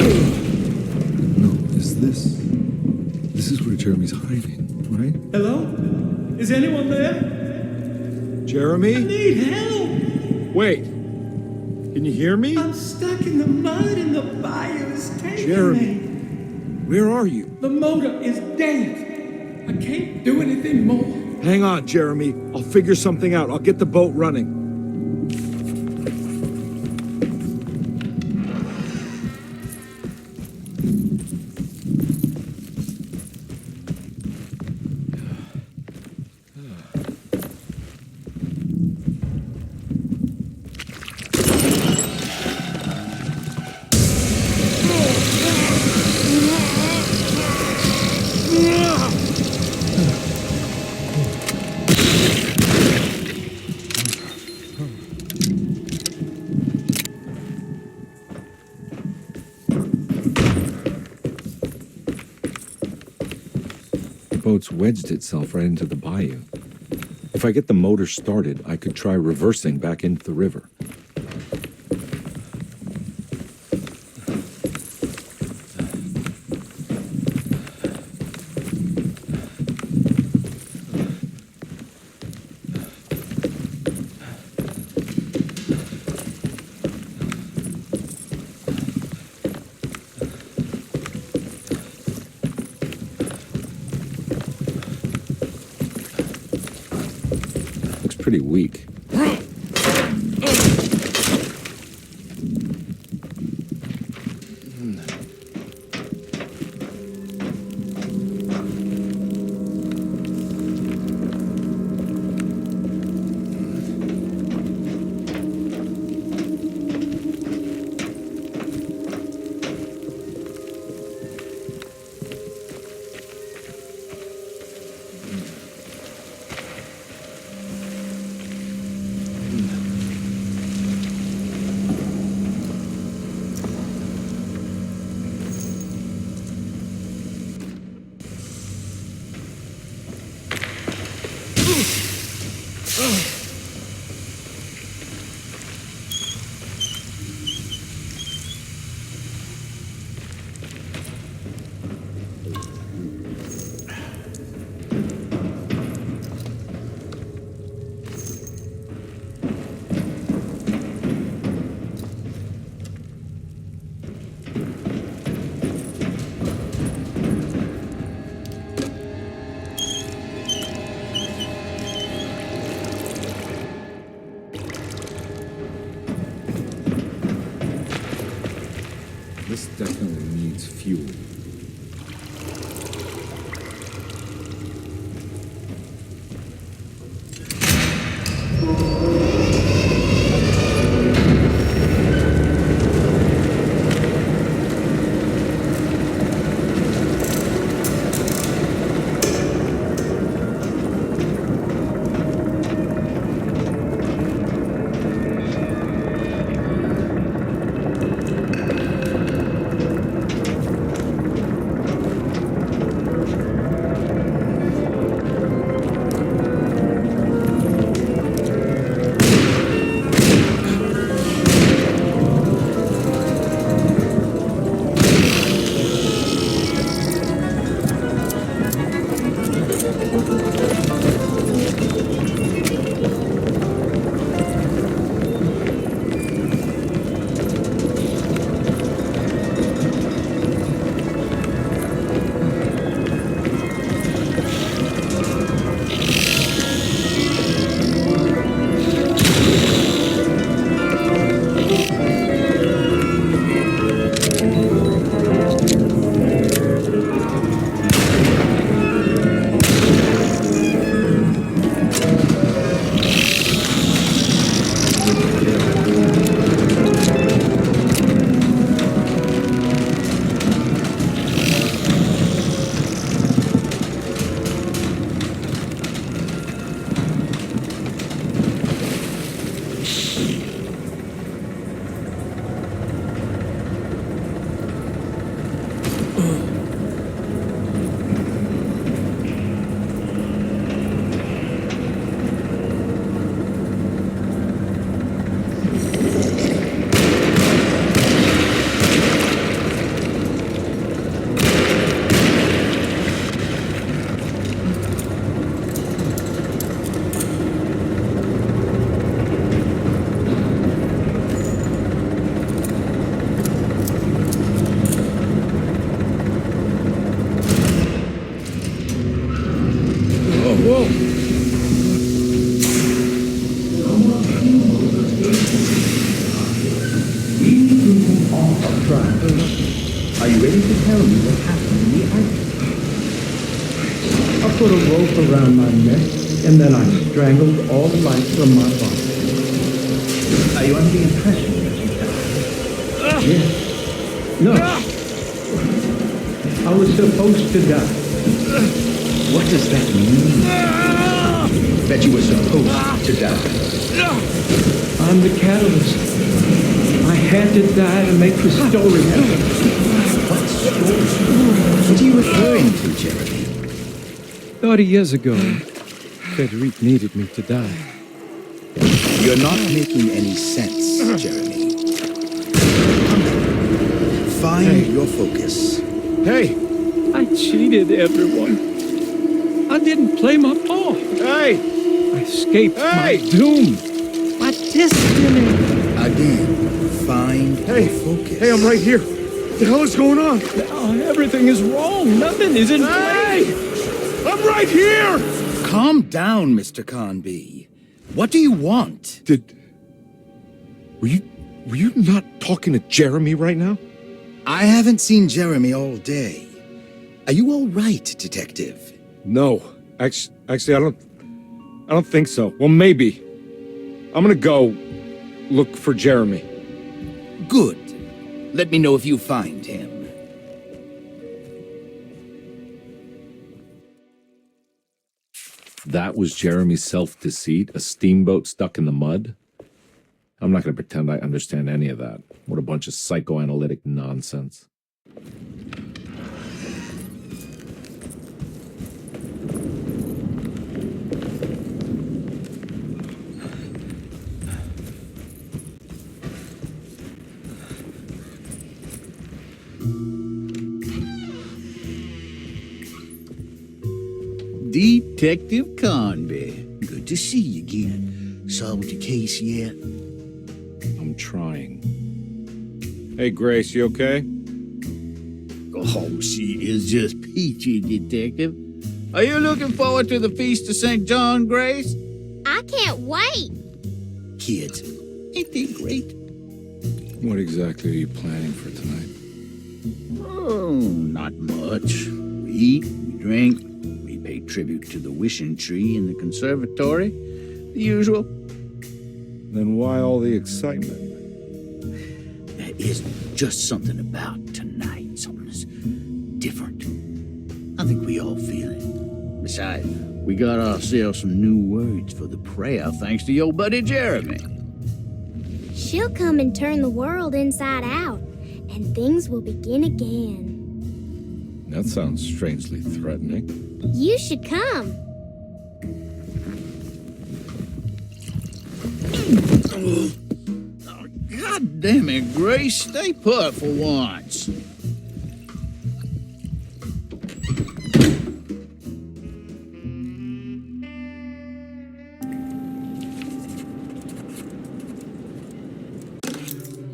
No, this is where Jeremy's hiding, right? Hello? Is anyone there? Jeremy? I need help! Wait! Can you hear me? I'm stuck in the mud and the bayou's taking Jeremy, me. where are you? The motor is dead. I can't do anything more. Hang on, Jeremy. I'll figure something out. I'll get the boat running. The boat's wedged itself right into the bayou. If I get the motor started, I could try reversing back into the river. Pretty weak. This definitely needs fuel. trial. Are you ready to tell me what happened in the attic? I put a rope around my neck, and then I strangled all the life from my body. Are you under the impression that you died? Yes. No. I was supposed to die. What does that mean? That you were supposed to die? I'm the catalyst. I had to die to make the story happen. What story? What are you referring to, Jeremy? 30 years ago, Frederic needed me to die. You're not making any sense, Jeremy. Find your focus. Hey! I cheated everyone. I didn't play my part. Hey! I escaped my doom. My destiny. Again, find your focus. Hey, I'm right here. What the hell is going on? Now everything is wrong. Nothing is in place. I'm right here! Calm down, Mr. Carnby. What do you want? Were you not talking to Jeremy right now? I haven't seen Jeremy all day. Are you all right, Detective? No. Actually, I don't think so. Well, maybe. I'm gonna go look for Jeremy. Good. Let me know if you find him. That was Jeremy's self-deceit, a steamboat stuck in the mud? I'm not going to pretend I understand any of that. What a bunch of psychoanalytic nonsense. Detective Carnby. Good to see you again. Solved your case yet? I'm trying. Hey, Grace, you okay? Oh, she is just peachy, Detective. Are you looking forward to the Feast of St. John, Grace? I can't wait. Kids, ain't they great? What exactly are you planning for tonight? Oh, not much. We eat, we drink, we pay tribute to the wishing tree in the conservatory. The usual. Then why all the excitement? There is just something about tonight. Something's different. I think we all feel it. Besides, we got ourselves some new words for the prayer thanks to your buddy Jeremy. She'll come and turn the world inside out, and things will begin again. That sounds strangely threatening. You should come. Oh, God damn it, Grace. Stay put for once.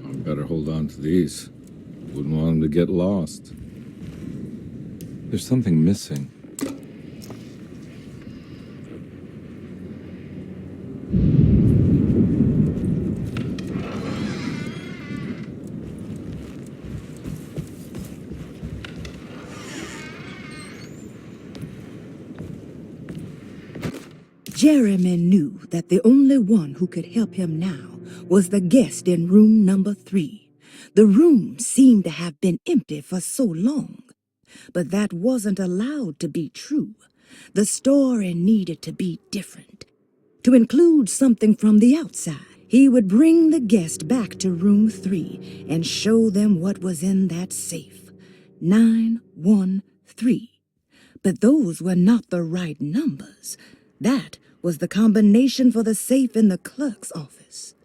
I better hold on to these. Wouldn't want them to get lost. There's something missing. Jeremy knew that the only one who could help him now was the guest in room number 3. The room seemed to have been empty for so long, but that wasn't allowed to be true. The story needed to be different. To include something from the outside, he would bring the guest back to room 3 and show them what was in that safe. 913. But those were not the right numbers. That was the combination for the safe in the clerk's office.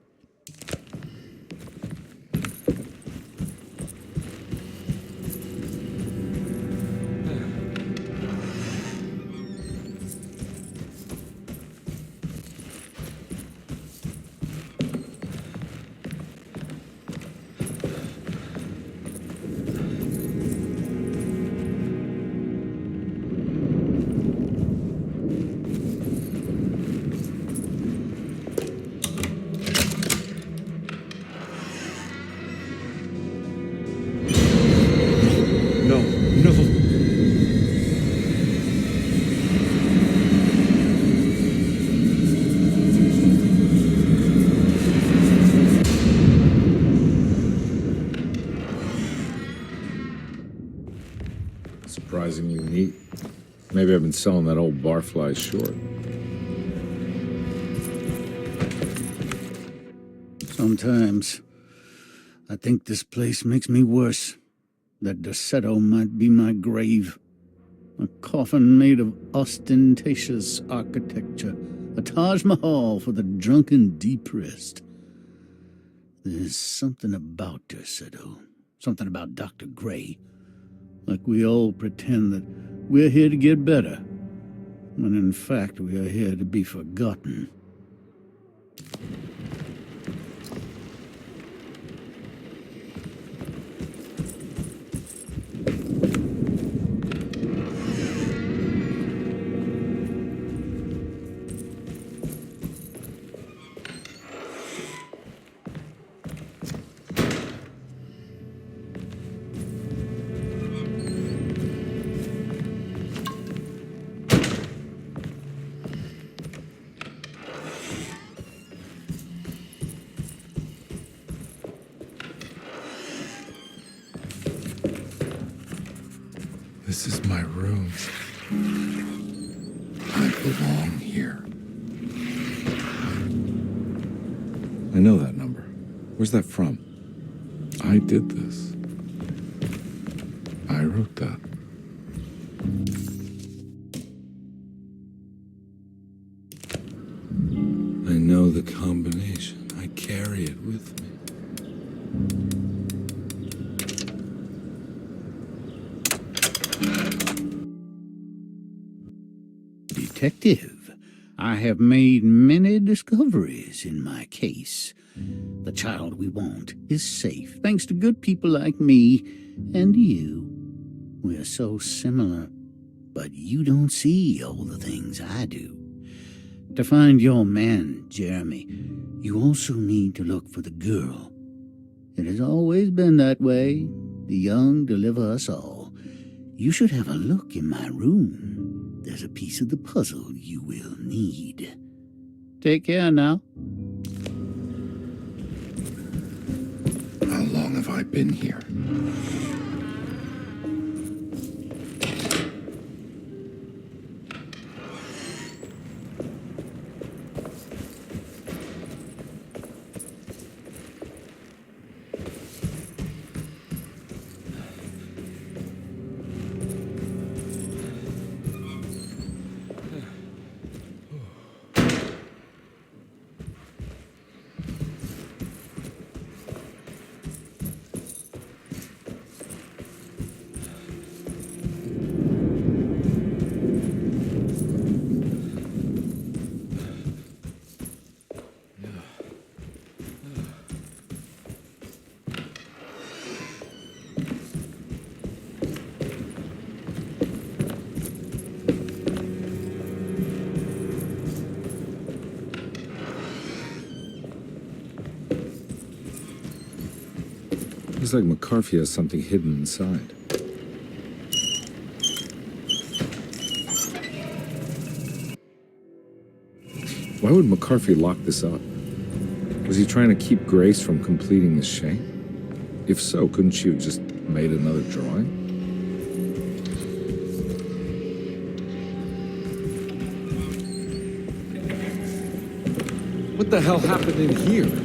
Surprisingly neat. Maybe I've been selling that old barfly short. Sometimes I think this place makes me worse. That Derceto might be my grave. A coffin made of ostentatious architecture. A Taj Mahal for the drunken depressed. There's something about Derceto. Something about Dr. Gray. Like we all pretend that we're here to get better. When in fact we are here to be forgotten. This is my room. I belong here. I know that number. Where's that from? I did this. I wrote that. I know the combination. I carry it with me. Detective, I have made many discoveries in my case. The child we want is safe, thanks to good people like me and you. We're so similar, but you don't see all the things I do. To find your man, Jeremy, you also need to look for the girl. It has always been that way. The young deliver us all. You should have a look in my room. There's a piece of the puzzle you will need. Take care now. How long have I been here? Looks like McCarthy has something hidden inside. Why would McCarthy lock this up? Was he trying to keep Grace from completing the shape? If so, couldn't she have just made another drawing? What the hell happened in here?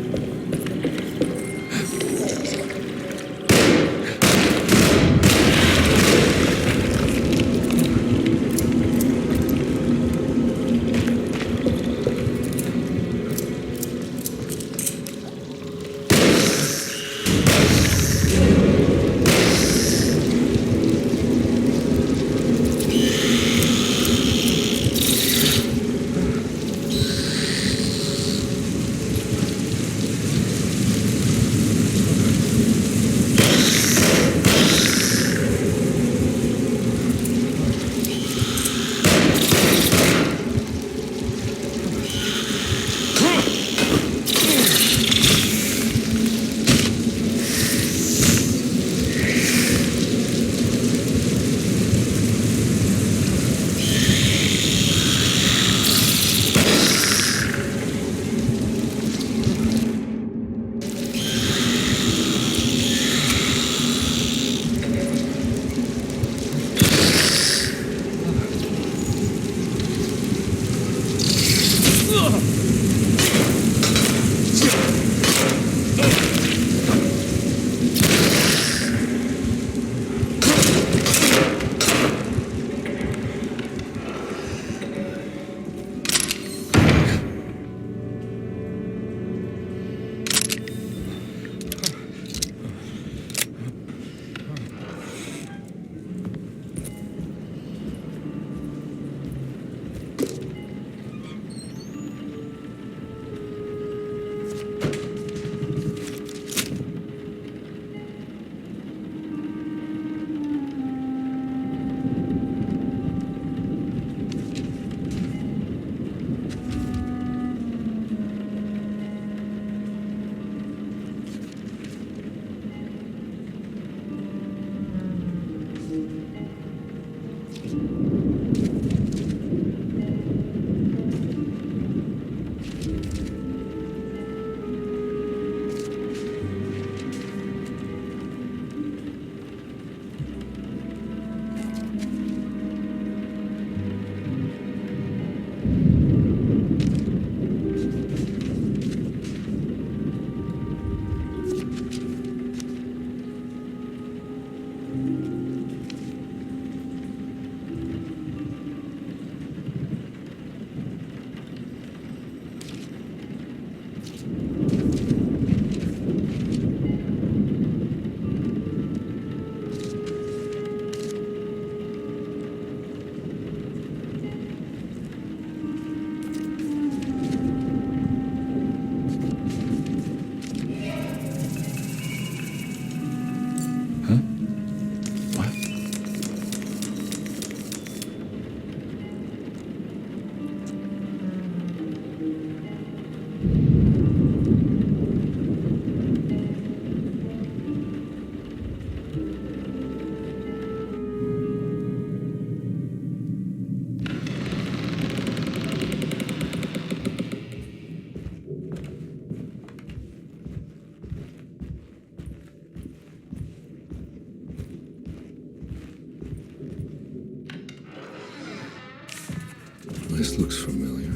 This looks familiar.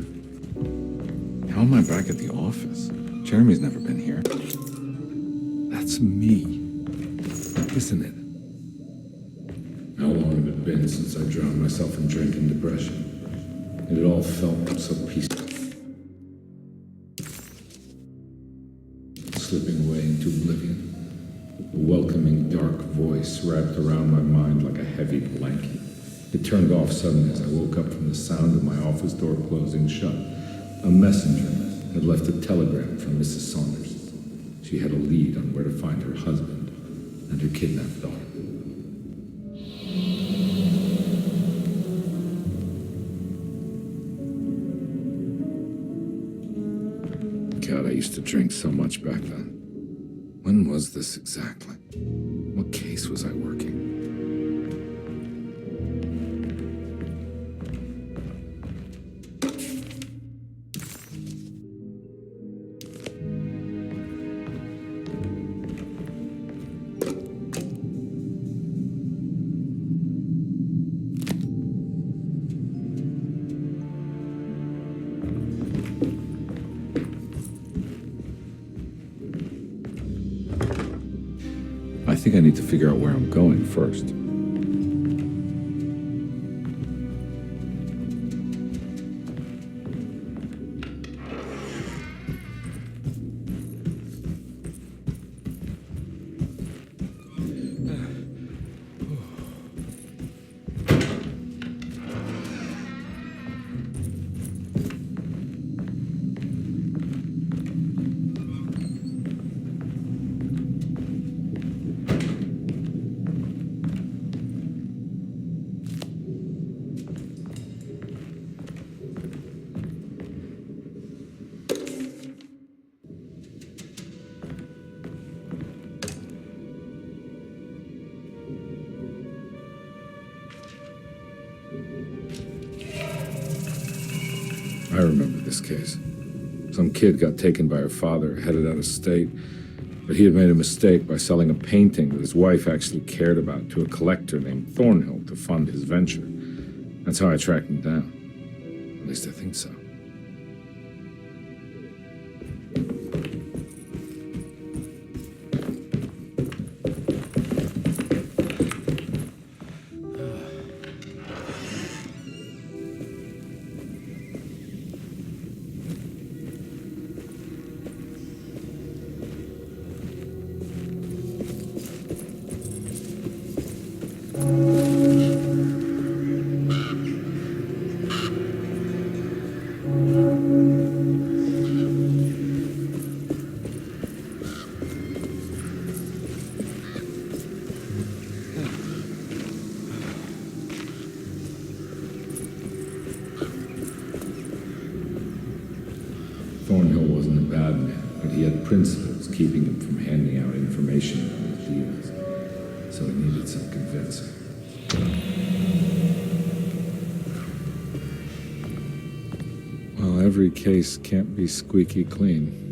How am I back at the office? Jeremy's never been here. That's me, isn't it? How long had it been since I drowned myself in drink and depression? It all felt so peaceful. Slipping away into oblivion. A welcoming dark voice wrapped around my mind like a heavy blanket. It turned off suddenly as I woke up from the sound of my office door closing shut. A messenger had left a telegram from Mrs. Saunders. She had a lead on where to find her husband and her kidnapped daughter. God, I used to drink so much back then. When was this exactly? What case was I working? I think I need to figure out where I'm going first. I remember this case. Some kid got taken by her father, headed out of state, but he had made a mistake by selling a painting that his wife actually cared about to a collector named Thornhill to fund his venture. That's how I tracked him down. At least I think so. Thornhill wasn't a bad man, but he had principles keeping him from handing out information about his deals. So it needed some convincing. Every case can't be squeaky clean.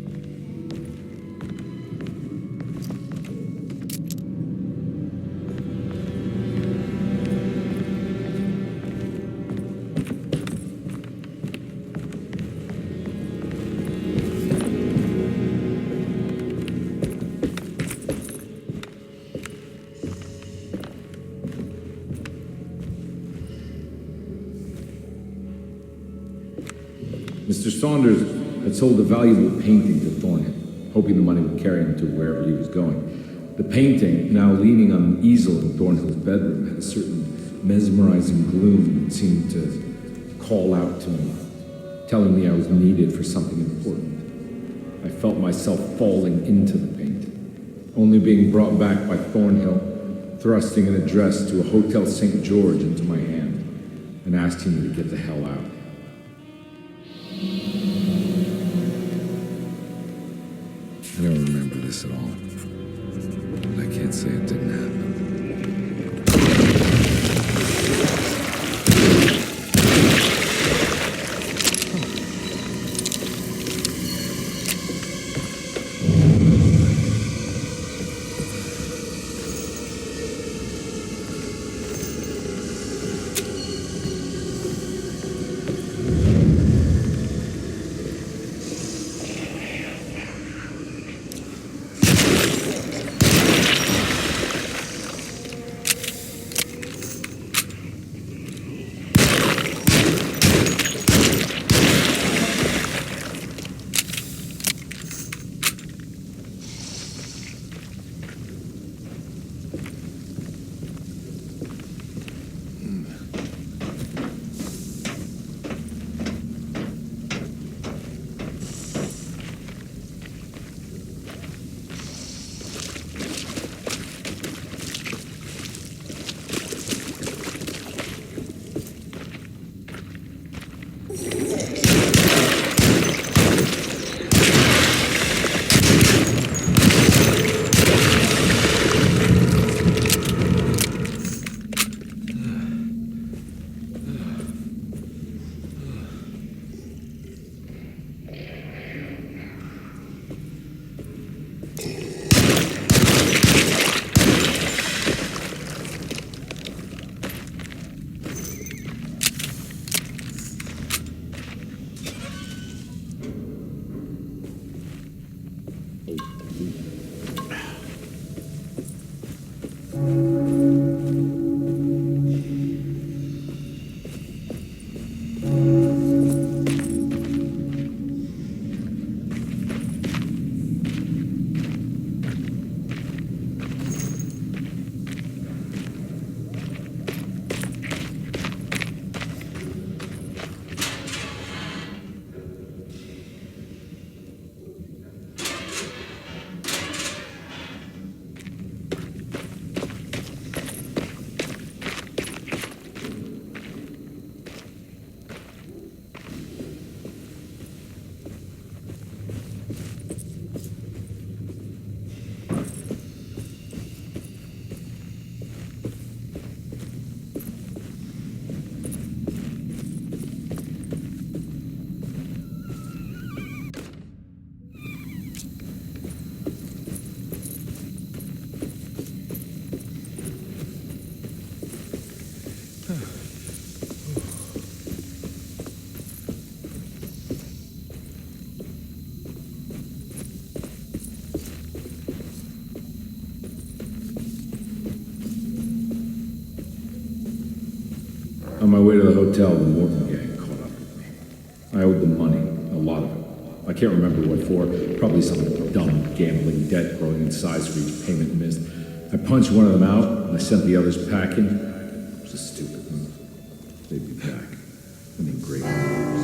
Mr. Saunders had sold a valuable painting to Thornhill, hoping the money would carry him to wherever he was going. The painting, now leaning on an easel in Thornhill's bedroom, had a certain mesmerizing gloom that seemed to call out to me, telling me I was needed for something important. I felt myself falling into the painting, only being brought back by Thornhill, thrusting an address to a Hotel St. George into my hand, and asking me to get the hell out. I don't remember this at all. But I can't say it didn't happen. On my way to the hotel, the Morton gang caught up with me. I owed them money, a lot of it. I can't remember what for, probably some dumb gambling debt growing in size for each payment missed. I punched one of them out, and I sent the others packing. It was a stupid move. They'd be back, and in great numbers.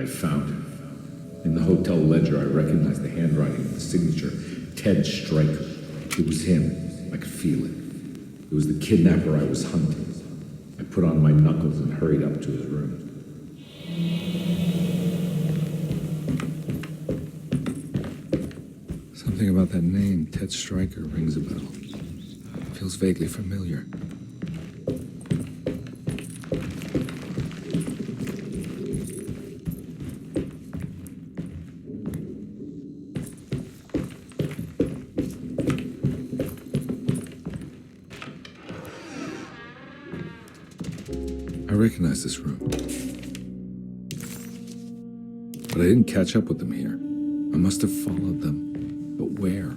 found him. In the hotel ledger, I recognized the handwriting of the signature, Ted Stryker. It was him. I could feel it. It was the kidnapper I was hunting. I put on my knuckles and hurried up to his room. Something about that name, Ted Stryker, rings a bell. Feels vaguely familiar. I recognize this room. But I didn't catch up with them here. I must have followed them. But where?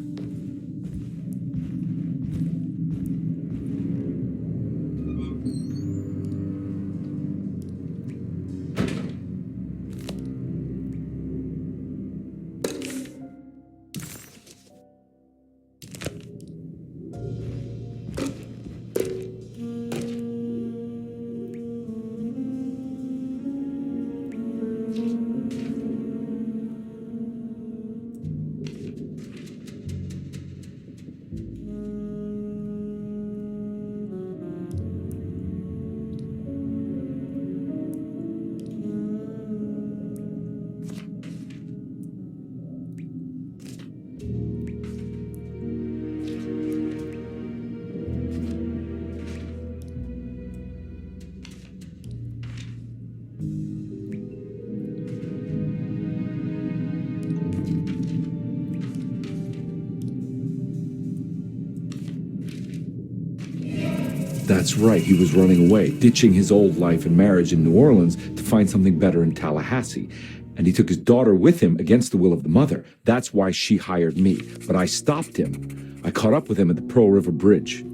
That's right, he was running away, ditching his old life and marriage in New Orleans to find something better in Tallahassee. And he took his daughter with him against the will of the mother. That's why she hired me. But I stopped him. I caught up with him at the Pearl River Bridge.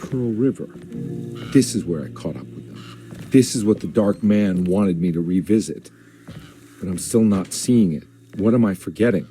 Pearl River. This is where I caught up with them. This is what the Dark Man wanted me to revisit. But I'm still not seeing it. What am I forgetting?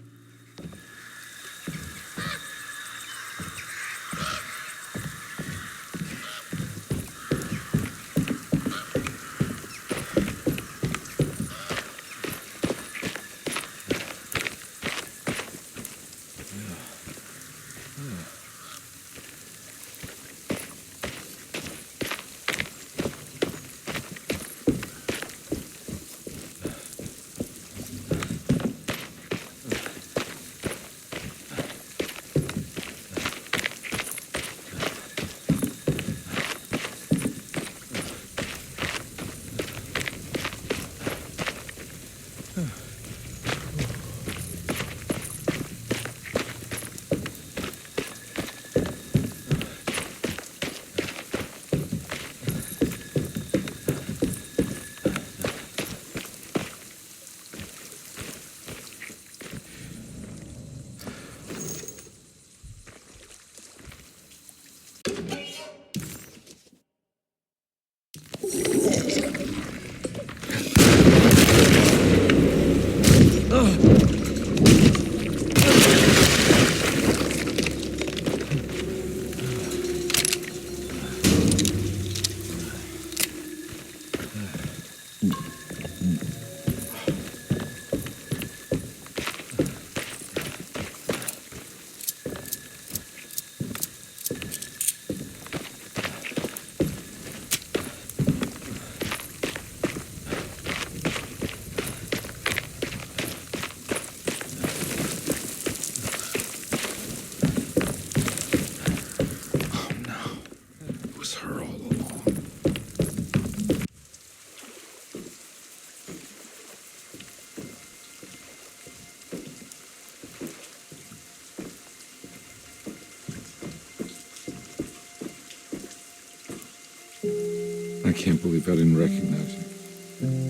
I can't believe I didn't recognize you.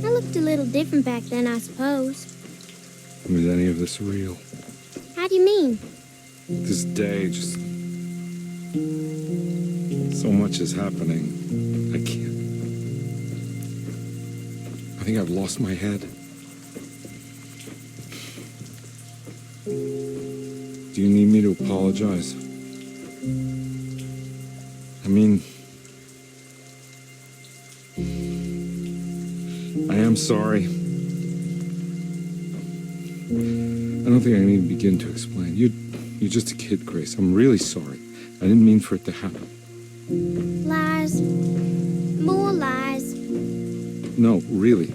I looked a little different back then, I suppose. Was any of this real? How do you mean? This day, just... so much is happening. I can't... I think I've lost my head. Do you need me to apologize? I mean, I'm sorry. I don't think I can even begin to explain. You're just a kid, Grace. I'm really sorry. I didn't mean for it to happen. Lies. More lies. No, really.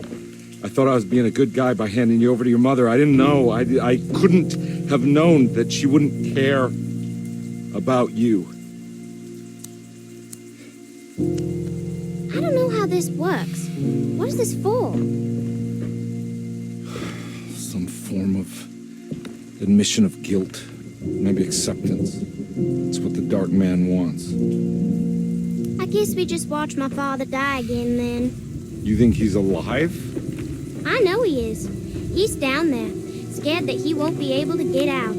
I thought I was being a good guy by handing you over to your mother. I didn't know. I couldn't have known that she wouldn't care about you. I don't know how this works. What is this for? Some form of admission of guilt. Maybe acceptance. It's what the Dark Man wants. I guess we just watch my father die again then. You think he's alive? I know he is. He's down there, scared that he won't be able to get out.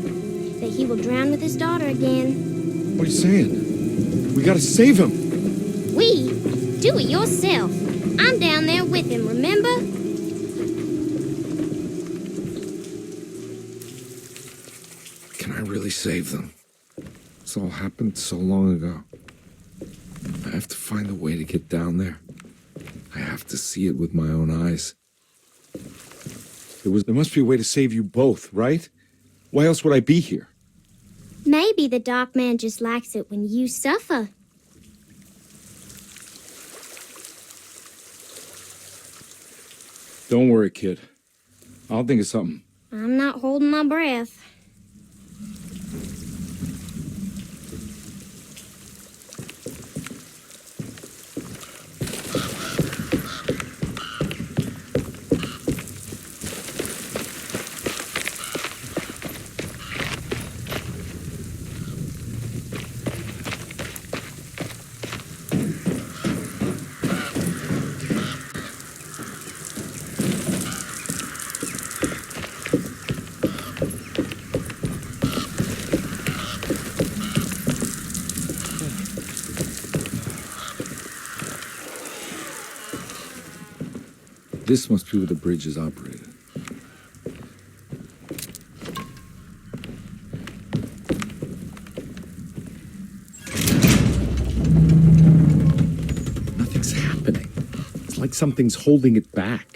That he will drown with his daughter again. What are you saying? We gotta save him. We? Do it yourself. I'm down there with him, remember? Can I really save them? This all happened so long ago. I have to find a way to get down there. I have to see it with my own eyes. There must be a way to save you both, right? Why else would I be here? Maybe the Dark Man just likes it when you suffer. Don't worry, kid. I'll think of something. I'm not holding my breath. This must be where the bridge is operated. Nothing's happening. It's like something's holding it back.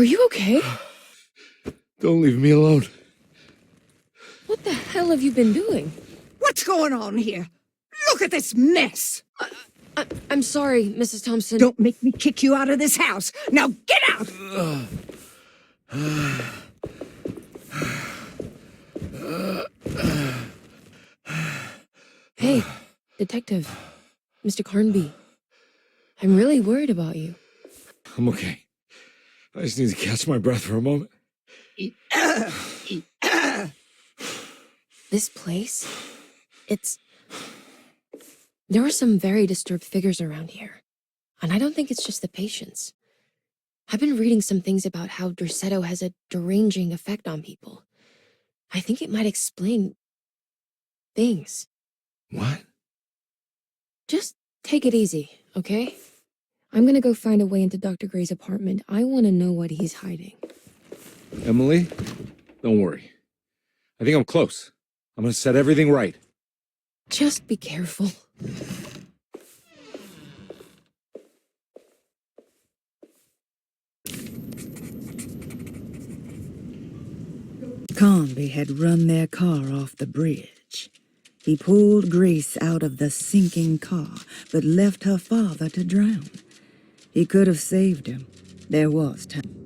you okay? Don't leave me alone. What the hell have you been doing? What's going on here? Look at this mess! I'm sorry, Mrs. Thompson. Don't make me kick you out of this house. Now get out! Hey, Detective. Mr. Carnby. I'm really worried about you. I'm okay. I just need to catch my breath for a moment. This place? There are some very disturbed figures around here. And I don't think it's just the patients. I've been reading some things about how Derceto has a deranging effect on people. I think it might explain things. What? Just take it easy, okay? I'm gonna go find a way into Dr. Gray's apartment. I want to know what he's hiding. Emily, don't worry. I think I'm close. I'm gonna set everything right. Just be careful. Carnby had run their car off the bridge. He pulled Grace out of the sinking car, but left her father to drown. He could have saved him. There was time.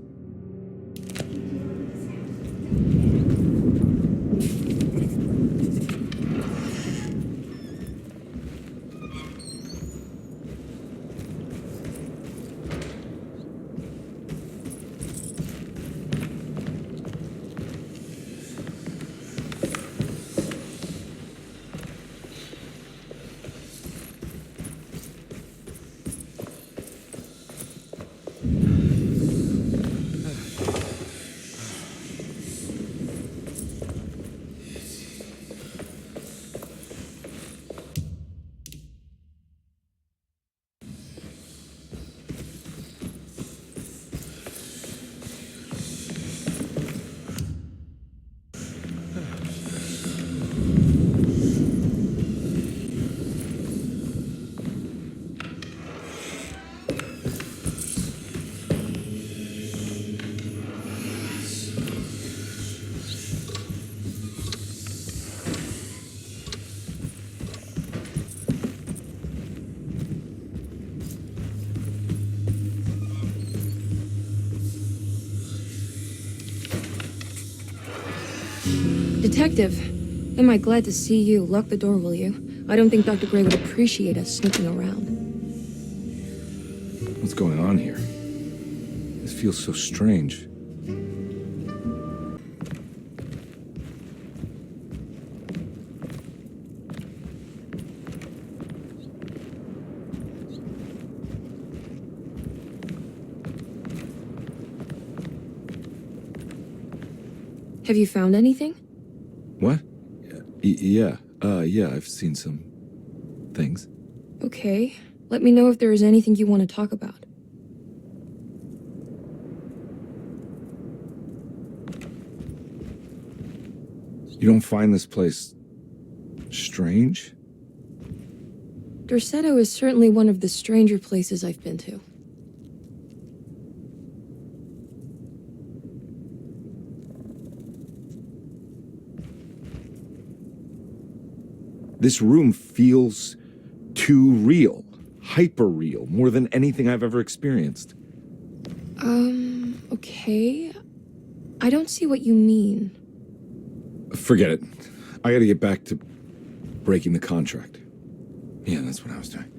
Detective, am I glad to see you. Lock the door, will you? I don't think Dr. Gray would appreciate us snooping around. What's going on here? This feels so strange. Have you found anything? What? Yeah, I've seen some things. Okay. Let me know if there is anything you want to talk about. You don't find this place strange? Derceto is certainly one of the stranger places I've been to. This room feels too real, hyper real, more than anything I've ever experienced. Okay. I don't see what you mean. Forget it. I gotta get back to breaking the contract. Yeah, that's what I was doing.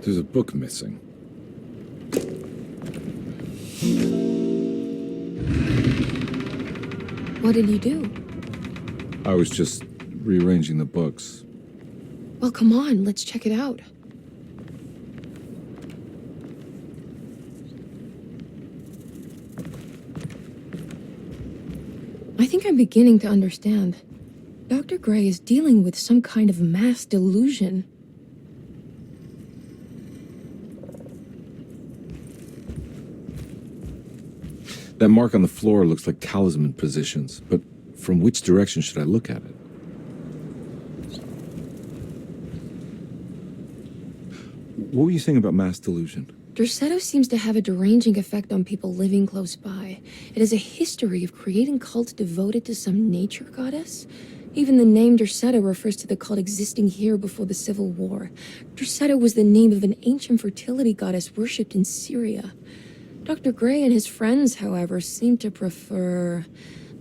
There's a book missing. What did you do? I was just rearranging the books. Well, come on, let's check it out. I think I'm beginning to understand. Dr. Gray is dealing with some kind of mass delusion. That mark on the floor looks like talisman positions, but from which direction should I look at it? What were you saying about mass delusion? Derceto seems to have a deranging effect on people living close by. It has a history of creating cults devoted to some nature goddess. Even the name Derceto refers to the cult existing here before the Civil War. Derceto was the name of an ancient fertility goddess worshipped in Syria. Dr. Gray and his friends, however, seem to prefer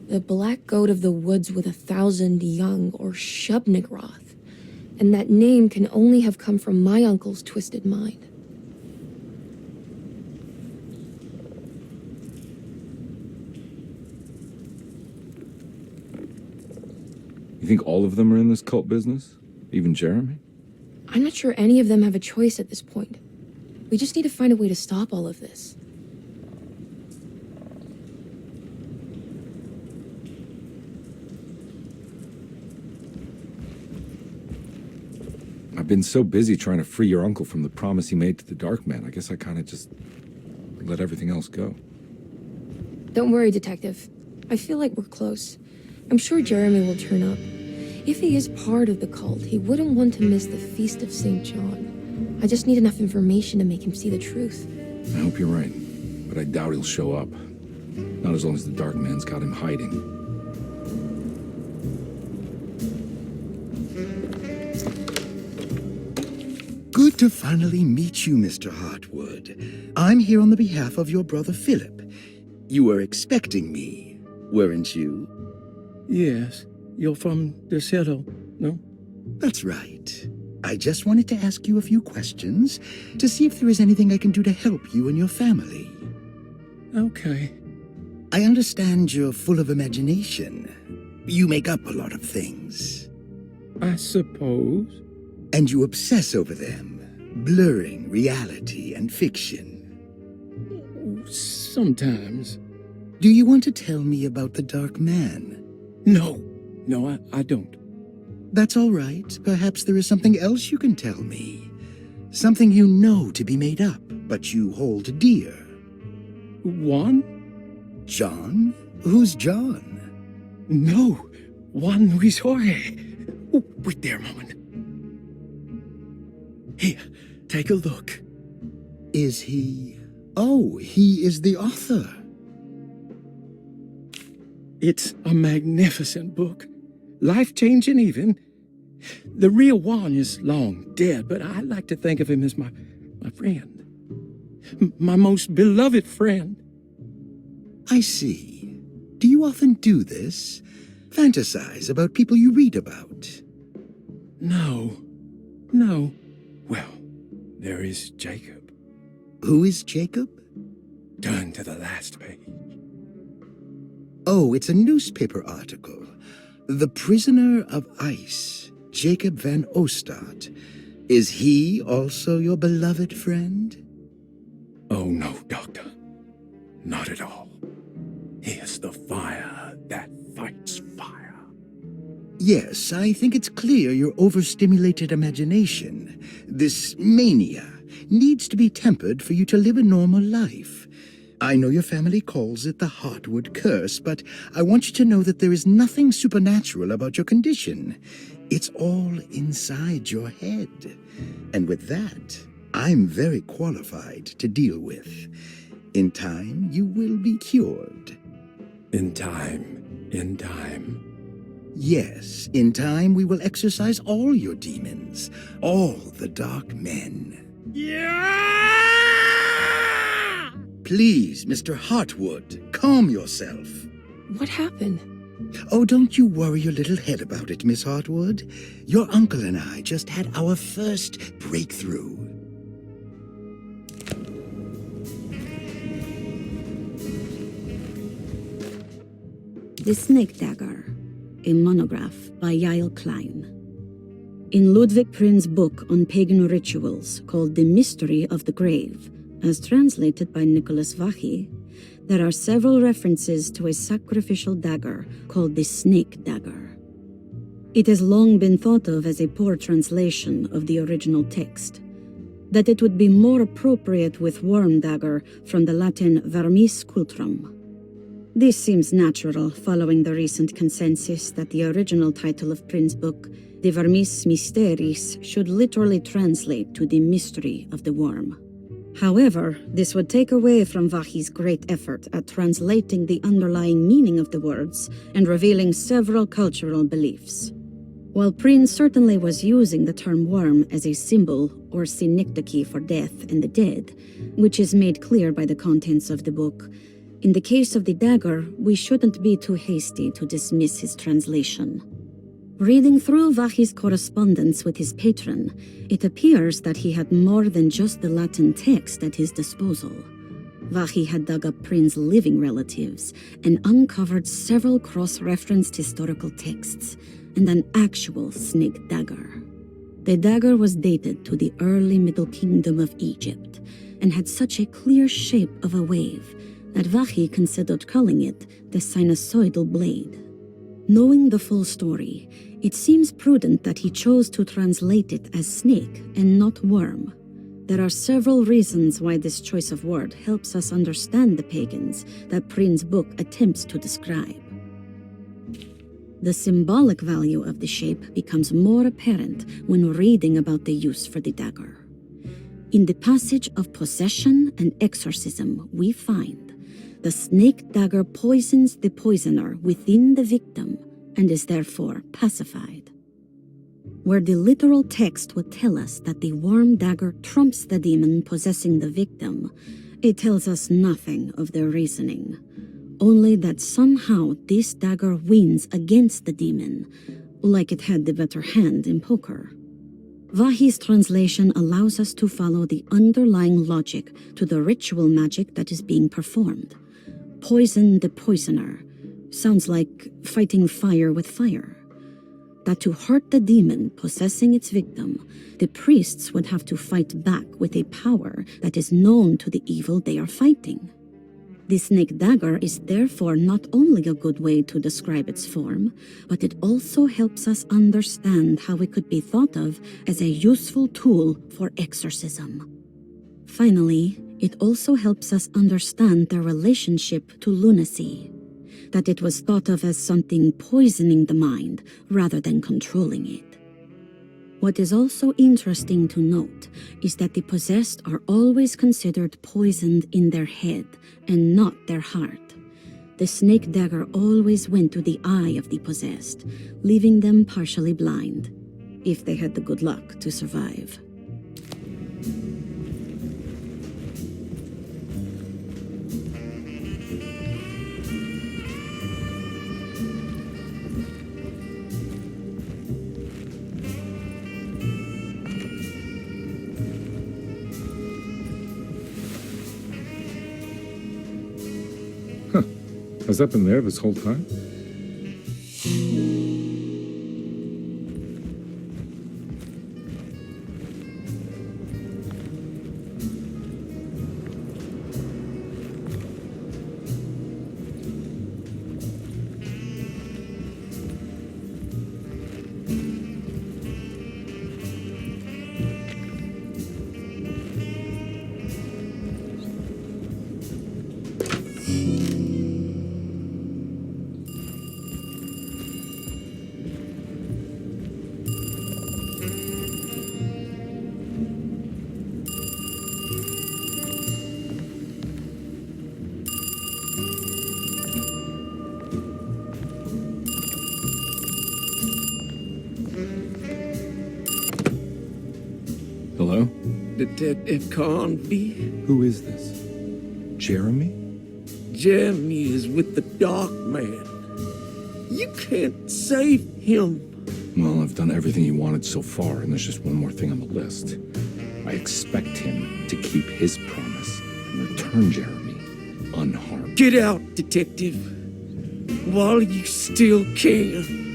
the black goat of the woods with 1,000 young, or Shub-Nigroth. And that name can only have come from my uncle's twisted mind. You think all of them are in this cult business? Even Jeremy? I'm not sure any of them have a choice at this point. We just need to find a way to stop all of this. I've been so busy trying to free your uncle from the promise he made to the Dark Man. I guess I kind of just let everything else go. Don't worry, Detective. I feel like we're close. I'm sure Jeremy will turn up. If he is part of the cult, he wouldn't want to miss the Feast of St. John. I just need enough information to make him see the truth. I hope you're right, but I doubt he'll show up. Not as long as the Dark Man's got him hiding. Good to finally meet you, Mr. Hartwood. I'm here on the behalf of your brother Philip. You were expecting me, weren't you? Yes. You're from Derceto, no? That's right. I just wanted to ask you a few questions to see if there is anything I can do to help you and your family. Okay. I understand you're full of imagination. You make up a lot of things. I suppose. And you obsess over them, blurring reality and fiction. Sometimes. Do you want to tell me about the Dark Man? No, I don't. That's all right. Perhaps there is something else you can tell me. Something you know to be made up, but you hold dear. Juan? John? Who's John? No, Juan Luis Jorge. Oh, wait there a moment. Here, take a look. Is he... Oh, he is the author. It's a magnificent book. Life-changing even. The real Juan is long dead, but I like to think of him as my friend. My most beloved friend. I see. Do you often do this? Fantasize about people you read about? No. Well, there is Jacob. Who is Jacob? Turn to the last page. Oh, it's a newspaper article. The Prisoner of Ice, Jacob van Ostad. Is he also your beloved friend? Oh, no, Doctor. Not at all. He is the fire that fights fire. Yes, I think it's clear your overstimulated imagination, this mania, needs to be tempered for you to live a normal life. I know your family calls it the Hartwood curse, but I want you to know that there is nothing supernatural about your condition. It's all inside your head. And with that, I'm very qualified to deal with. In time, you will be cured. In time. Yes, in time we will exorcise all your demons, all the dark men. Yeah! Please, Mr. Hartwood, calm yourself. What happened? Oh, don't you worry your little head about it, Miss Hartwood. Your uncle and I just had our first breakthrough. The Snake Dagger, a monograph by Yael Klein. In Ludwig Prin's book on pagan rituals called The Mystery of the Grave, as translated by Nicholas Vachy, there are several references to a sacrificial dagger called the Snake Dagger. It has long been thought of as a poor translation of the original text, that it would be more appropriate with worm dagger from the Latin vermis cultrum. This seems natural, following the recent consensus that the original title of Prin's book, De Vermis Mysteris, should literally translate to The Mystery of the Worm. However, this would take away from Vahi's great effort at translating the underlying meaning of the words and revealing several cultural beliefs. While Prin certainly was using the term worm as a symbol or synecdoche for death and the dead, which is made clear by the contents of the book, in the case of the dagger, we shouldn't be too hasty to dismiss his translation. Reading through Vahi's correspondence with his patron, it appears that he had more than just the Latin text at his disposal. Vahi had dug up Prin's living relatives and uncovered several cross-referenced historical texts and an actual snake dagger. The dagger was dated to the early Middle Kingdom of Egypt and had such a clear shape of a wave that Vahi considered calling it the sinusoidal blade. Knowing the full story, it seems prudent that he chose to translate it as snake and not worm. There are several reasons why this choice of word helps us understand the pagans that Prin's book attempts to describe. The symbolic value of the shape becomes more apparent when reading about the use for the dagger. In the passage of possession and exorcism, we find the snake dagger poisons the poisoner within the victim and is therefore pacified. Where the literal text would tell us that the worm dagger trumps the demon possessing the victim, it tells us nothing of their reasoning, only that somehow this dagger wins against the demon, like it had the better hand in poker. Vahi's translation allows us to follow the underlying logic to the ritual magic that is being performed. Poison the poisoner sounds like fighting fire with fire. That to hurt the demon possessing its victim, the priests would have to fight back with a power that is known to the evil they are fighting. The snake dagger is therefore not only a good way to describe its form, but it also helps us understand how it could be thought of as a useful tool for exorcism. Finally, it also helps us understand their relationship to lunacy, that it was thought of as something poisoning the mind rather than controlling it. What is also interesting to note is that the possessed are always considered poisoned in their head and not their heart. The snake dagger always went to the eye of the possessed, leaving them partially blind, if they had the good luck to survive. Has that been there this whole time? Hello? Detective Carnby? Who is this? Jeremy? Jeremy is with the Dark Man. You can't save him. Well, I've done everything he wanted so far, and there's just one more thing on the list. I expect him to keep his promise and return Jeremy unharmed. Get out, Detective, while you still can.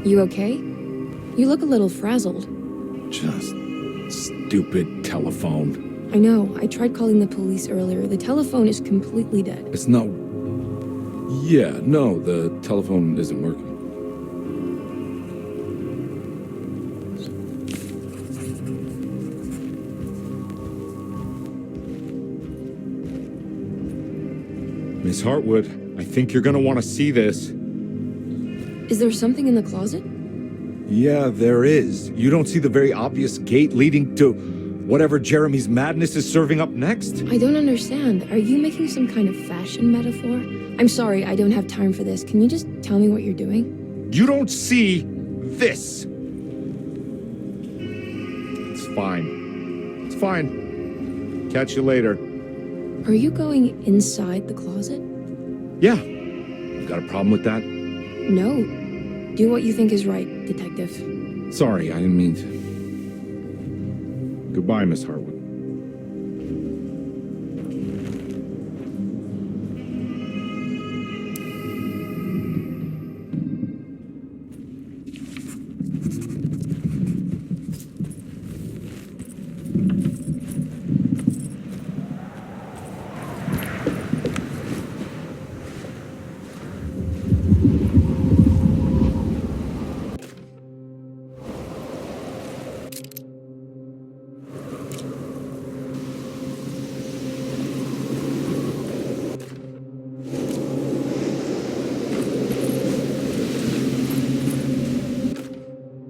You okay? You look a little frazzled. Just stupid telephone. I know. I tried calling the police earlier. The telephone is completely dead. It's not... Yeah, no, the telephone isn't working. Miss Hartwood, I think you're gonna want to see this. Is there something in the closet? Yeah, there is. You don't see the very obvious gate leading to whatever Jeremy's madness is serving up next? I don't understand. Are you making some kind of fashion metaphor? I'm sorry, I don't have time for this. Can you just tell me what you're doing? You don't see this. It's fine. It's fine. Catch you later. Are you going inside the closet? Yeah. You got a problem with that? No. Do what you think is right, Detective. Sorry, I didn't mean to. Goodbye, Miss Hartwood.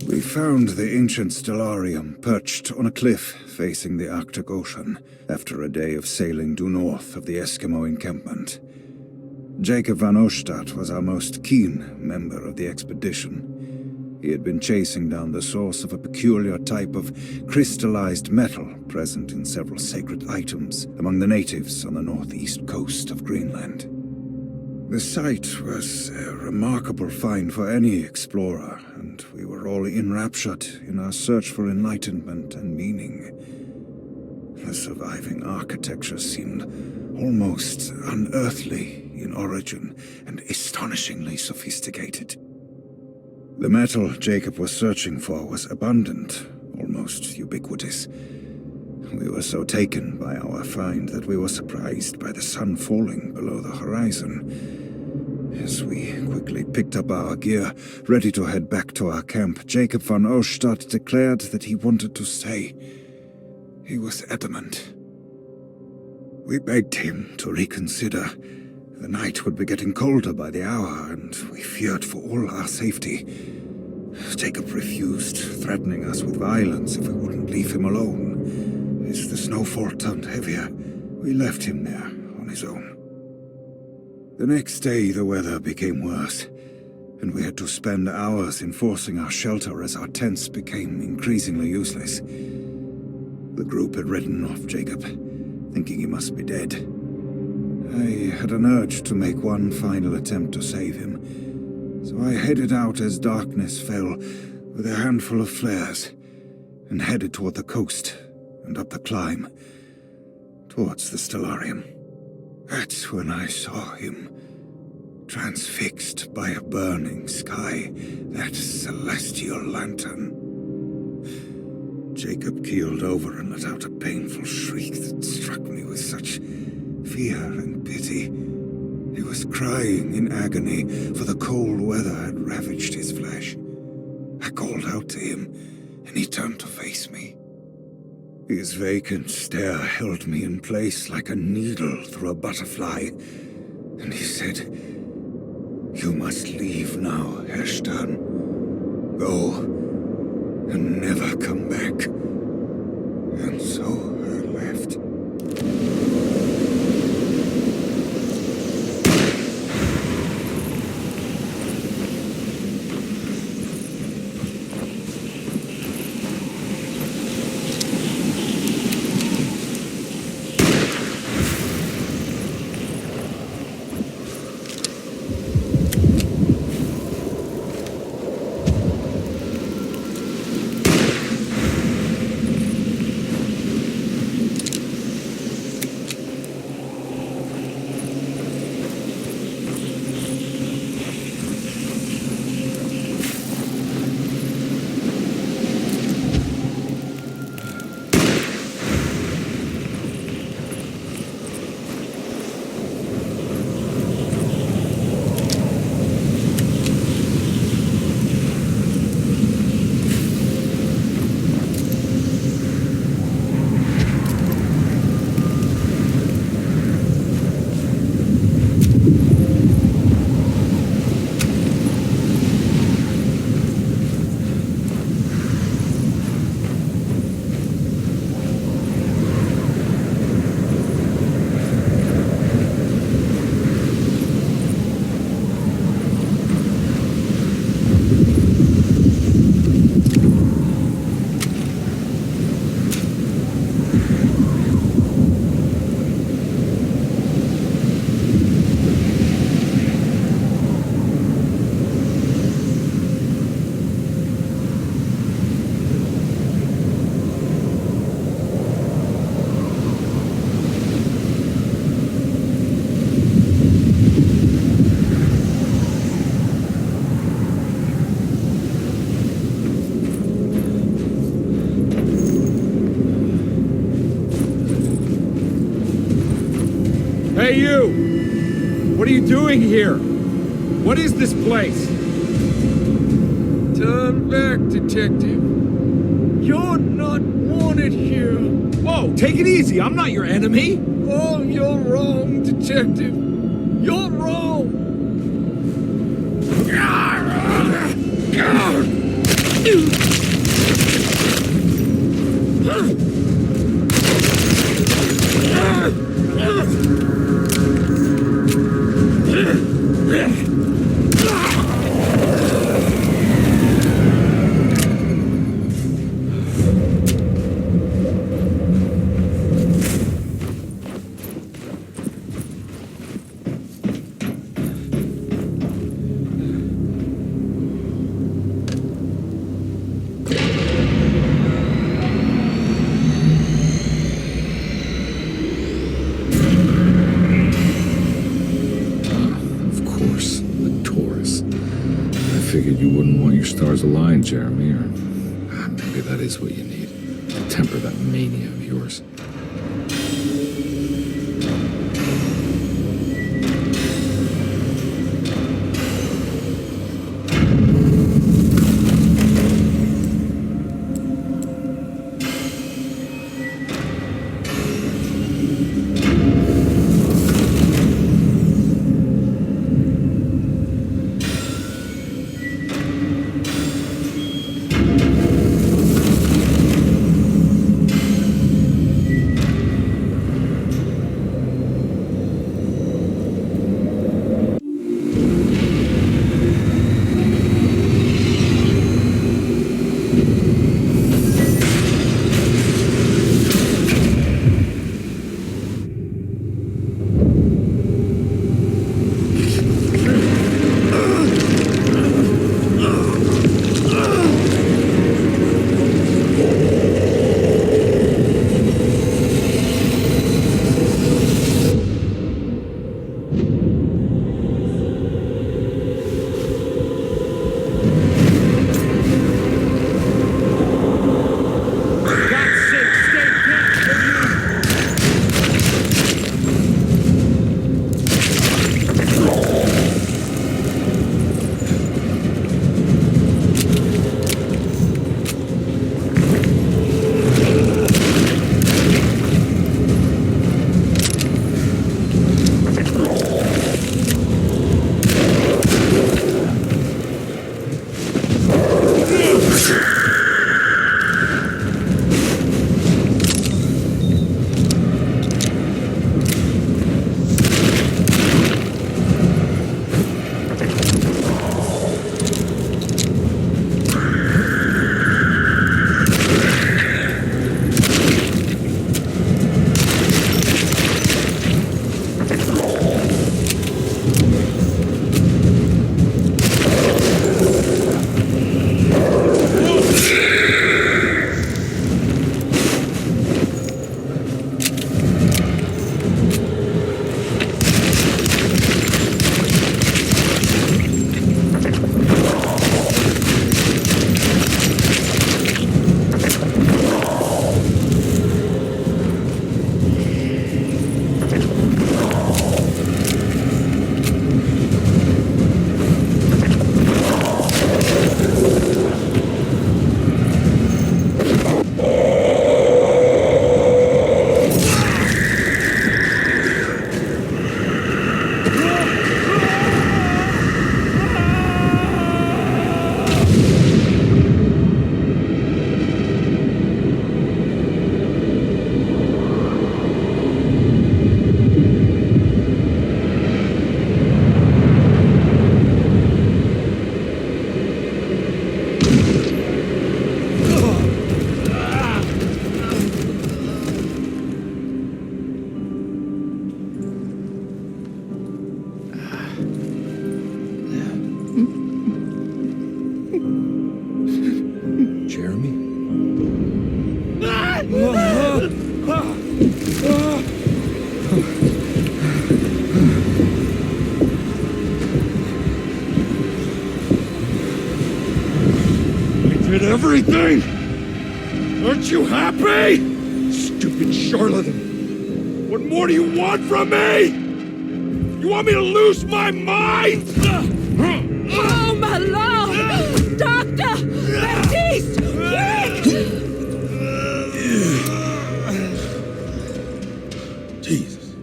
We found the ancient stellarium perched on a cliff facing the Arctic Ocean after a day of sailing due north of the Eskimo encampment. Jacob van Oostad was our most keen member of the expedition. He had been chasing down the source of a peculiar type of crystallized metal present in several sacred items among the natives on the northeast coast of Greenland. The site was a remarkable find for any explorer, and we were all enraptured in our search for enlightenment and meaning. The surviving architecture seemed almost unearthly in origin and astonishingly sophisticated. The metal Jacob was searching for was abundant, almost ubiquitous. We were so taken by our find that we were surprised by the sun falling below the horizon. As we quickly picked up our gear, ready to head back to our camp, Jacob van Oostad declared that he wanted to stay. He was adamant. We begged him to reconsider. The night would be getting colder by the hour, and we feared for all our safety. Jacob refused, threatening us with violence if we wouldn't leave him alone. As the snowfall turned heavier, we left him there on his own. The next day, the weather became worse, and we had to spend hours enforcing our shelter as our tents became increasingly useless. The group had ridden off Jacob, thinking he must be dead. I had an urge to make one final attempt to save him, so I headed out as darkness fell with a handful of flares and headed toward the coast and up the climb towards the stellarium. That's when I saw him, transfixed by a burning sky, that celestial lantern. Jacob keeled over and let out a painful shriek that struck me with such fear and pity. He was crying in agony, for the cold weather had ravaged his flesh. I called out to him, and he turned to face me. His vacant stare held me in place like a needle through a butterfly, and he said, "You must leave now, Herr Stern. Go, and never come back." And so I left. you? What are you doing here? What is this place? Turn back, detective. You're not wanted here. Whoa, take it easy. I'm not your enemy. Oh, you're wrong, detective. You're wrong. Figured you wouldn't want your stars aligned, Jeremy, or maybe that is what you need. Temper that mania of yours. did everything! Aren't you happy? Stupid charlatan! What more do you want from me? You want me to lose my mind? Oh, my Lord! Doctor! Baptiste! Quick! Jesus.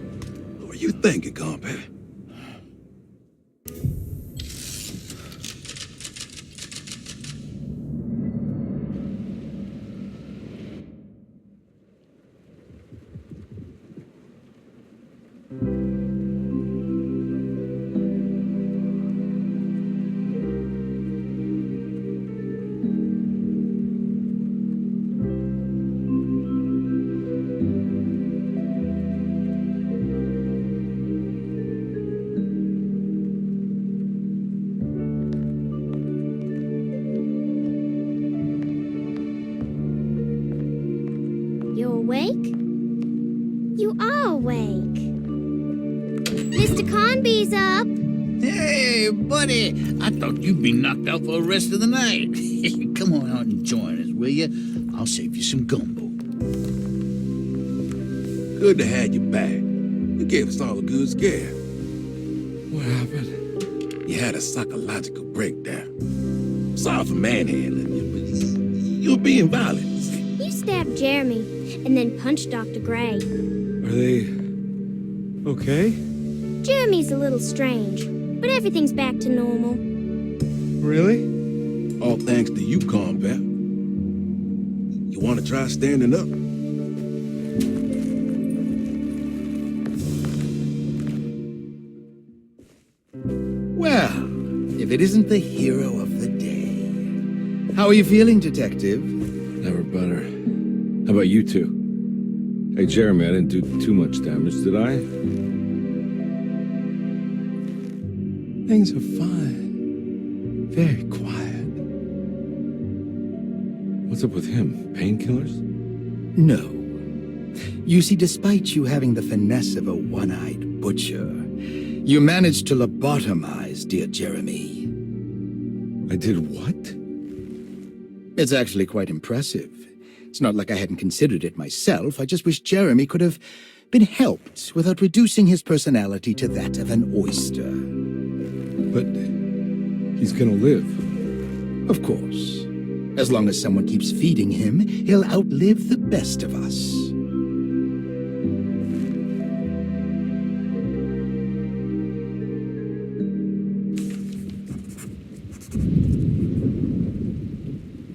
What were you thinking, Carnby? You awake? You are awake. Mr. Carnby's up. Hey, buddy. I thought you'd be knocked out for the rest of the night. Come on out and join us, will you? I'll save you some gumbo. Good to have you back. You gave us all a good scare. What happened? You had a psychological breakdown. Sorry for manhandling you, but you were being violent. You stabbed Jeremy and then punched Dr. Gray. Are they okay? Jeremy's a little strange, but everything's back to normal. Really? All thanks to you, Carnby. You want to try standing up? Well, if it isn't the hero of the day. How are you feeling, Detective? Never better. How about you two? Hey, Jeremy, I didn't do too much damage, did I? Things are fine. Very quiet. What's up with him? Painkillers? No. You see, despite you having the finesse of a one-eyed butcher, you managed to lobotomize dear Jeremy. I did what? It's actually quite impressive. It's not like I hadn't considered it myself. I just wish Jeremy could have been helped without reducing his personality to that of an oyster. But he's gonna live. Of course. As long as someone keeps feeding him, he'll outlive the best of us.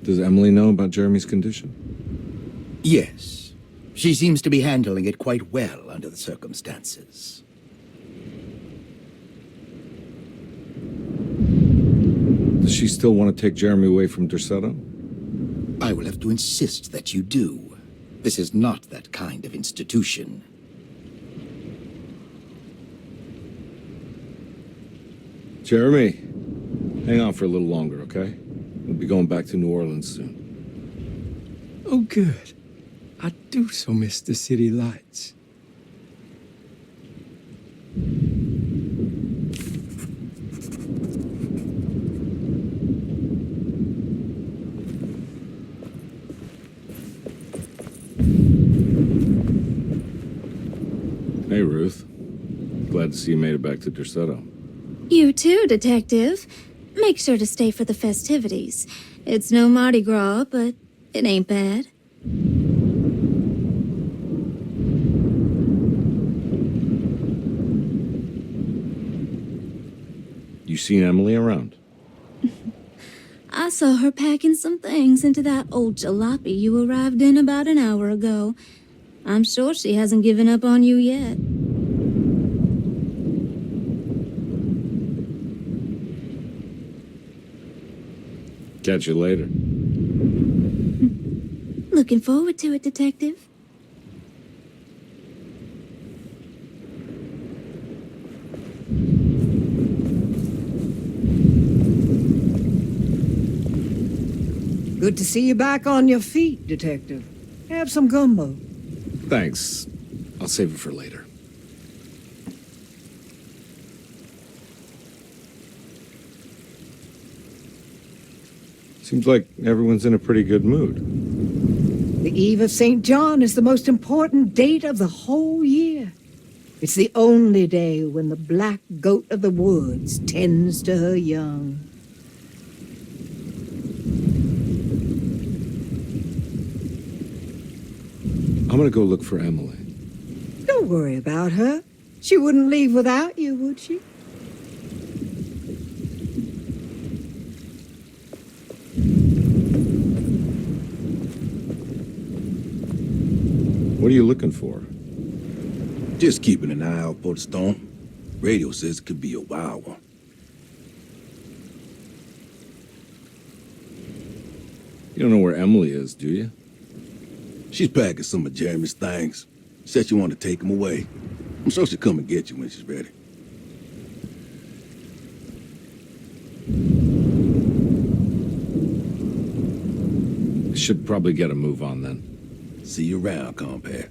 Does Emily know about Jeremy's condition? Yes. She seems to be handling it quite well under the circumstances. Does she still want to take Jeremy away from Derceto? I will have to insist that you do. This is not that kind of institution. Jeremy, hang on for a little longer, okay? We'll be going back to New Orleans soon. Oh, good. I do so miss the city lights. Hey, Ruth. Glad to see you made it back to Derceto. You too, Detective. Make sure to stay for the festivities. It's no Mardi Gras, but it ain't bad. You seen Emily around? I saw her packing some things into that old jalopy you arrived in about an hour ago. I'm sure she hasn't given up on you yet. Catch you later. Looking forward to it, Detective. Good to see you back on your feet, Detective. Have some gumbo. Thanks. I'll save it for later. Seems like everyone's in a pretty good mood. The Eve of St. John is the most important date of the whole year. It's the only day when the black goat of the woods tends to her young. I'm gonna go look for Emily. Don't worry about her. She wouldn't leave without you, would she? What are you looking for? Just keeping an eye out for the storm. Radio says it could be a wild one. You don't know where Emily is, do you? She's packing some of Jeremy's things. Said she wanted to take them away. I'm sure she'll come and get you when she's ready. Should probably get a move on then. See you around, compare.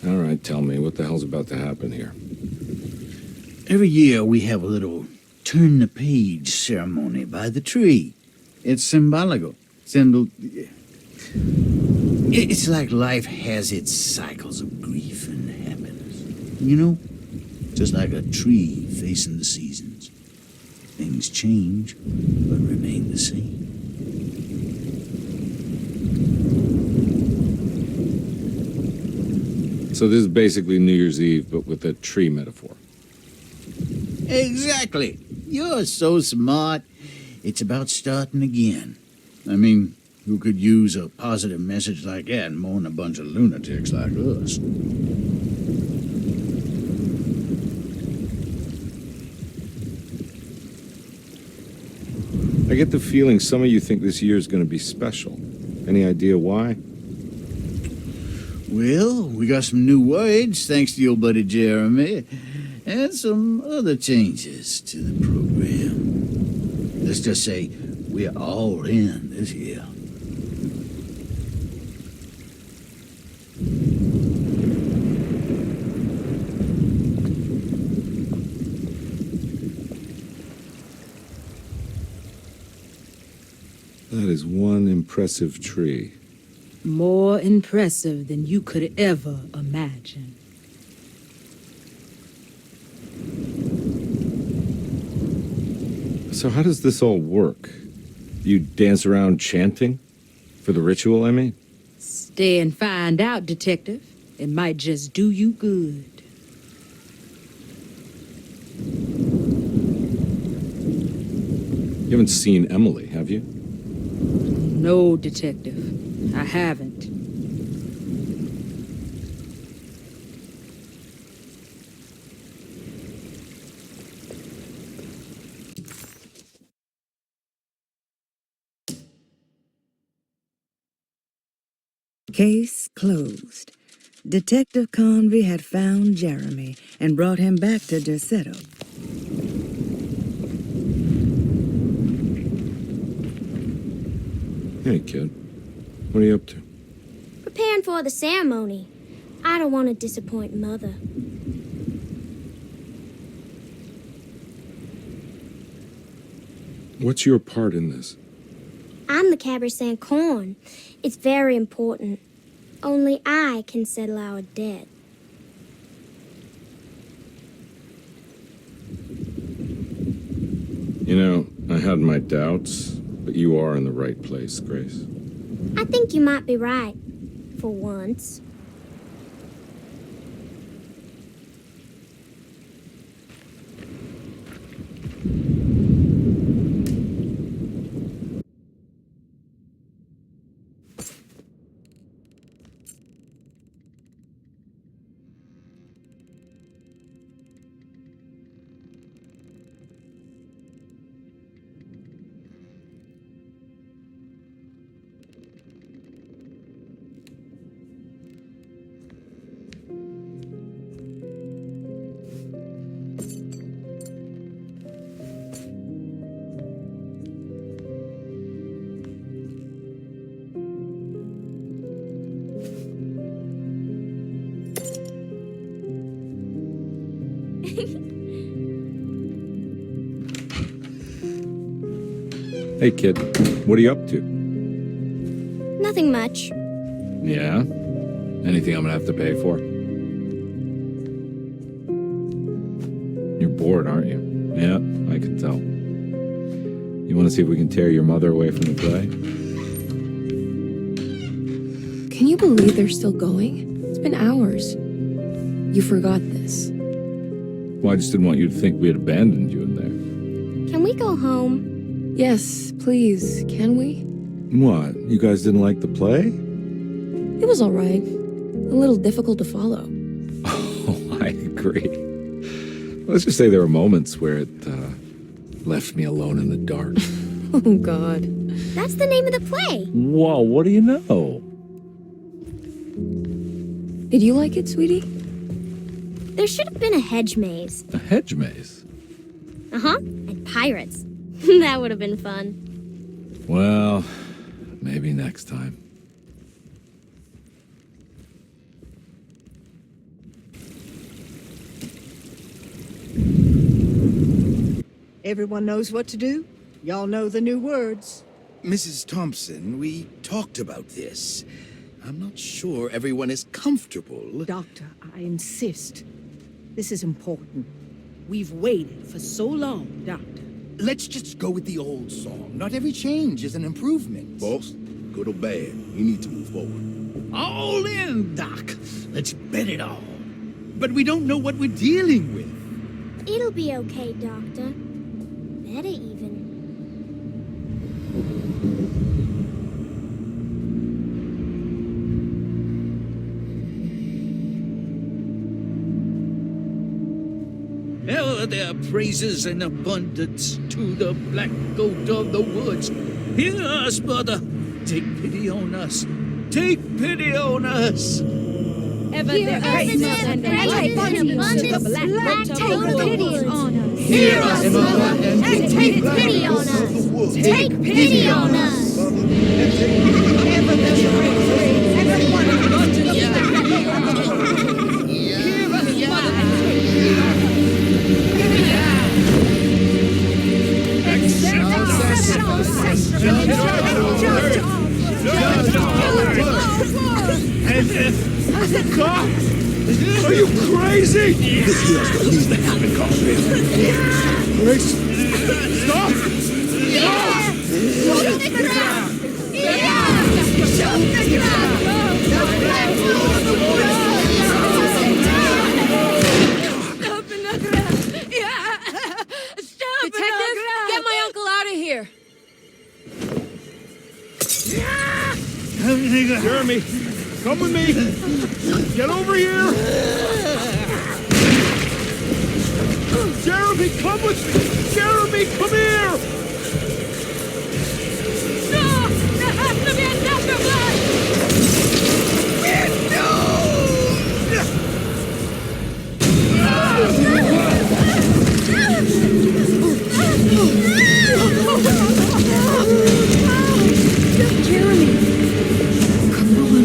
All right, tell me, what the hell's about to happen here? Every year we have a little turn the page ceremony by the tree. It's symbolical. It's like life has its cycles of grief and happiness. You know? Just like a tree facing the seasons. Things change, but remain the same. So this is basically New Year's Eve, but with a tree metaphor. Exactly. You're so smart. It's about starting again. I mean, who could use a positive message like that more than a bunch of lunatics like us? I get the feeling some of you think this year is going to be special. Any idea why? Well, we got some new words, thanks to your buddy Jeremy, and some other changes to the program. Let's just say we're all in this year. That is one impressive tree. More impressive than you could ever imagine. So how does this all work? You dance around chanting? For the ritual, I mean? Stay and find out, Detective. It might just do you good. You haven't seen Emily, have you? No, Detective. I haven't. Case closed. Detective Carnby had found Jeremy and brought him back to Derceto. Hey, kid. What are you up to? Preparing for the ceremony. I don't want to disappoint Mother. What's your part in this? I'm the Cabernet Corn. It's very important. Only I can settle our debt. You know, I had my doubts, but you are in the right place, Grace. I think you might be right. For once. Hey, kid. What are you up to? Nothing much. Yeah? Anything I'm gonna have to pay for? You're bored, aren't you? Yeah, I can tell. You want to see if we can tear your mother away from the play? Can you believe they're still going? It's been hours. You forgot this. Well, I just didn't want you to think we had abandoned you in there. Can we go home? Yes, please. Can we? What? You guys didn't like the play? It was all right. A little difficult to follow. Oh, I agree. Let's just say there were moments where it left me alone in the dark. Oh, God. That's the name of the play. Whoa, what do you know? Did you like it, sweetie? There should have been a hedge maze. A hedge maze? Uh-huh. And pirates. That would have been fun. Well, maybe next time. Everyone knows what to do? Y'all know the new words. Mrs. Thompson, we talked about this. I'm not sure everyone is comfortable. Doctor, I insist. This is important. We've waited for so long, Doctor. Let's just go with the old song. Not every change is an improvement. Boss, good or bad, you need to move forward. All in, Doc. Let's bet it all. But we don't know what we're dealing with. It'll be okay, Doctor. Better even. Ever there praises and abundance to the black goat of the woods. Hear us, brother. Take pity on us. Take pity on us. Ever there praises and abundance to the black goat of the woods. Hear us, brother, and take pity on us. Take pity on us. Ever there praises and abundance to the black goat of the woods. Hear us, brother, and take pity on us. God! Are you crazy? This here's what needs to happen, Carnby. Grace, stop! Shoot the ground! Shoot the ground! Detective, get my uncle out of here. Jeremy, come with me! Get over here! Jeremy, come with me! Jeremy, come here! No! There has to be a sacrifice! Jeremy! Come on.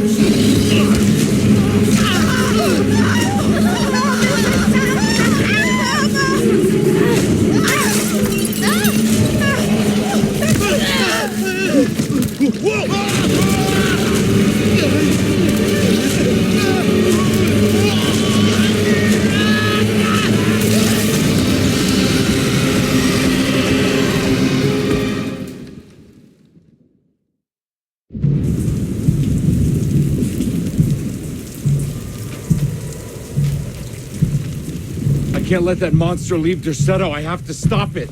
I can't let that monster leave Derceto. I have to stop it.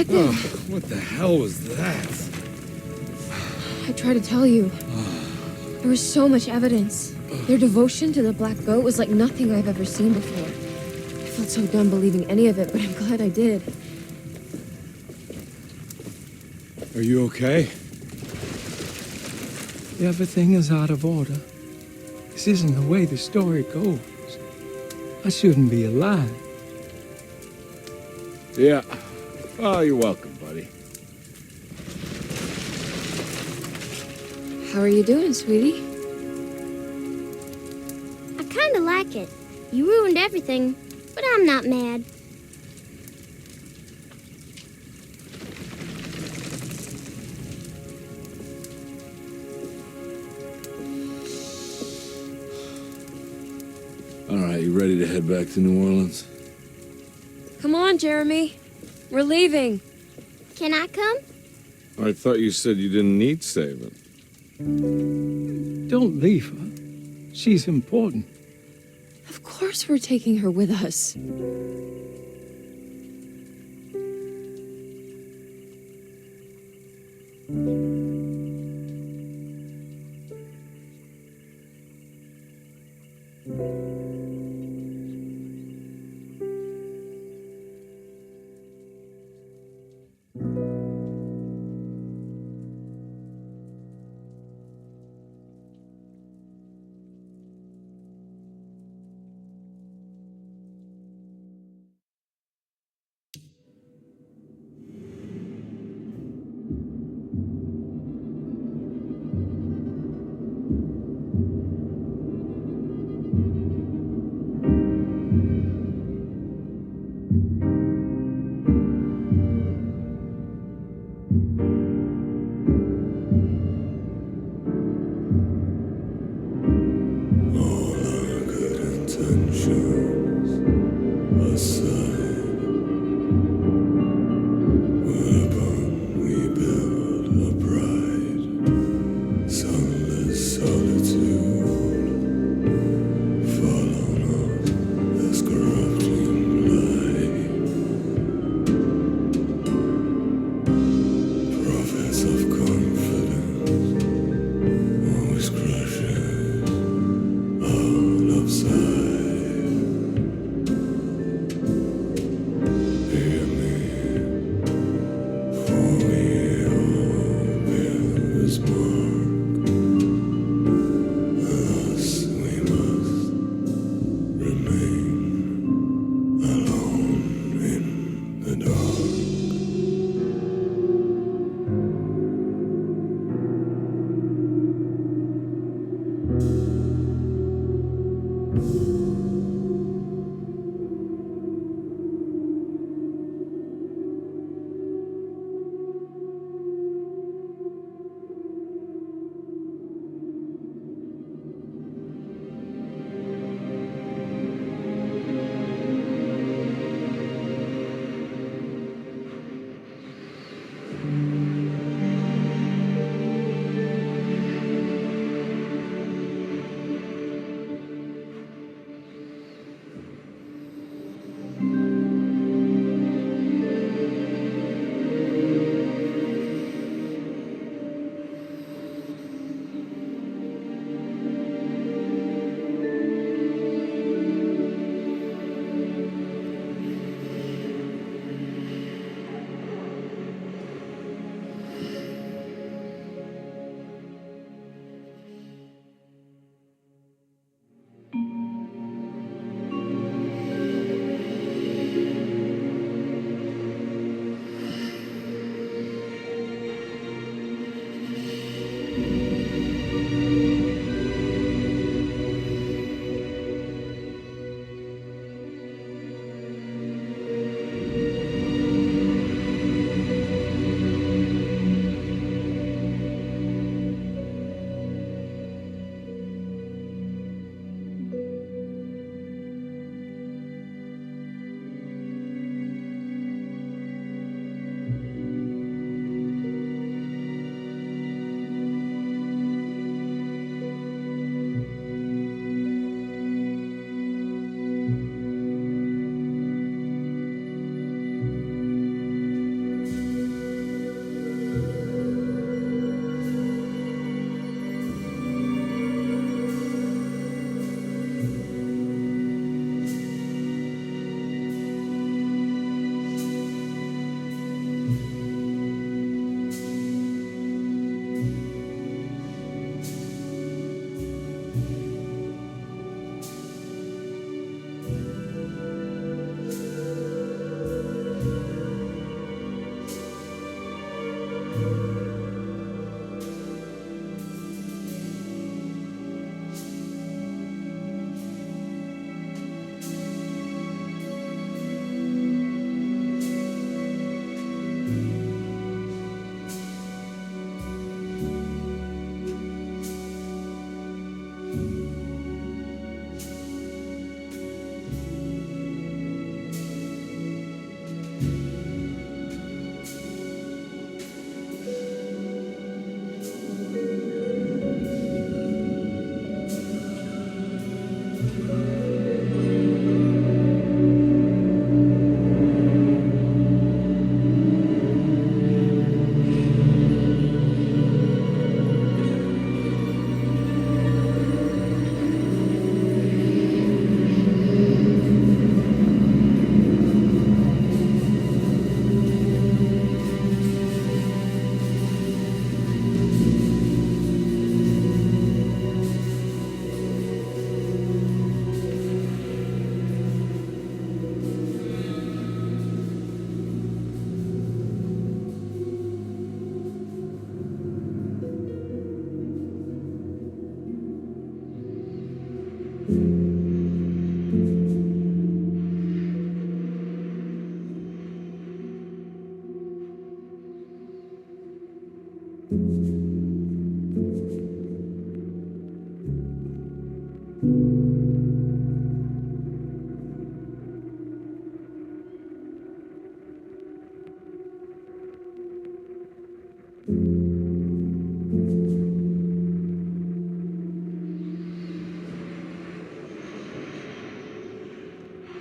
Detective, What the hell was that? I tried to tell you. There was so much evidence. Their devotion to the black goat was like nothing I've ever seen before. I felt so dumb believing any of it, but I'm glad I did. Are you okay? Everything is out of order. This isn't the way the story goes. I shouldn't be alive. Yeah. Oh, you're welcome, buddy. How are you doing, sweetie? I kinda like it. You ruined everything, but I'm not mad. All right, you ready to head back to New Orleans? Come on, Jeremy. We're leaving. Can I come? I thought you said you didn't need saving. Don't leave her. She's important. Of course we're taking her with us.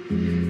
you.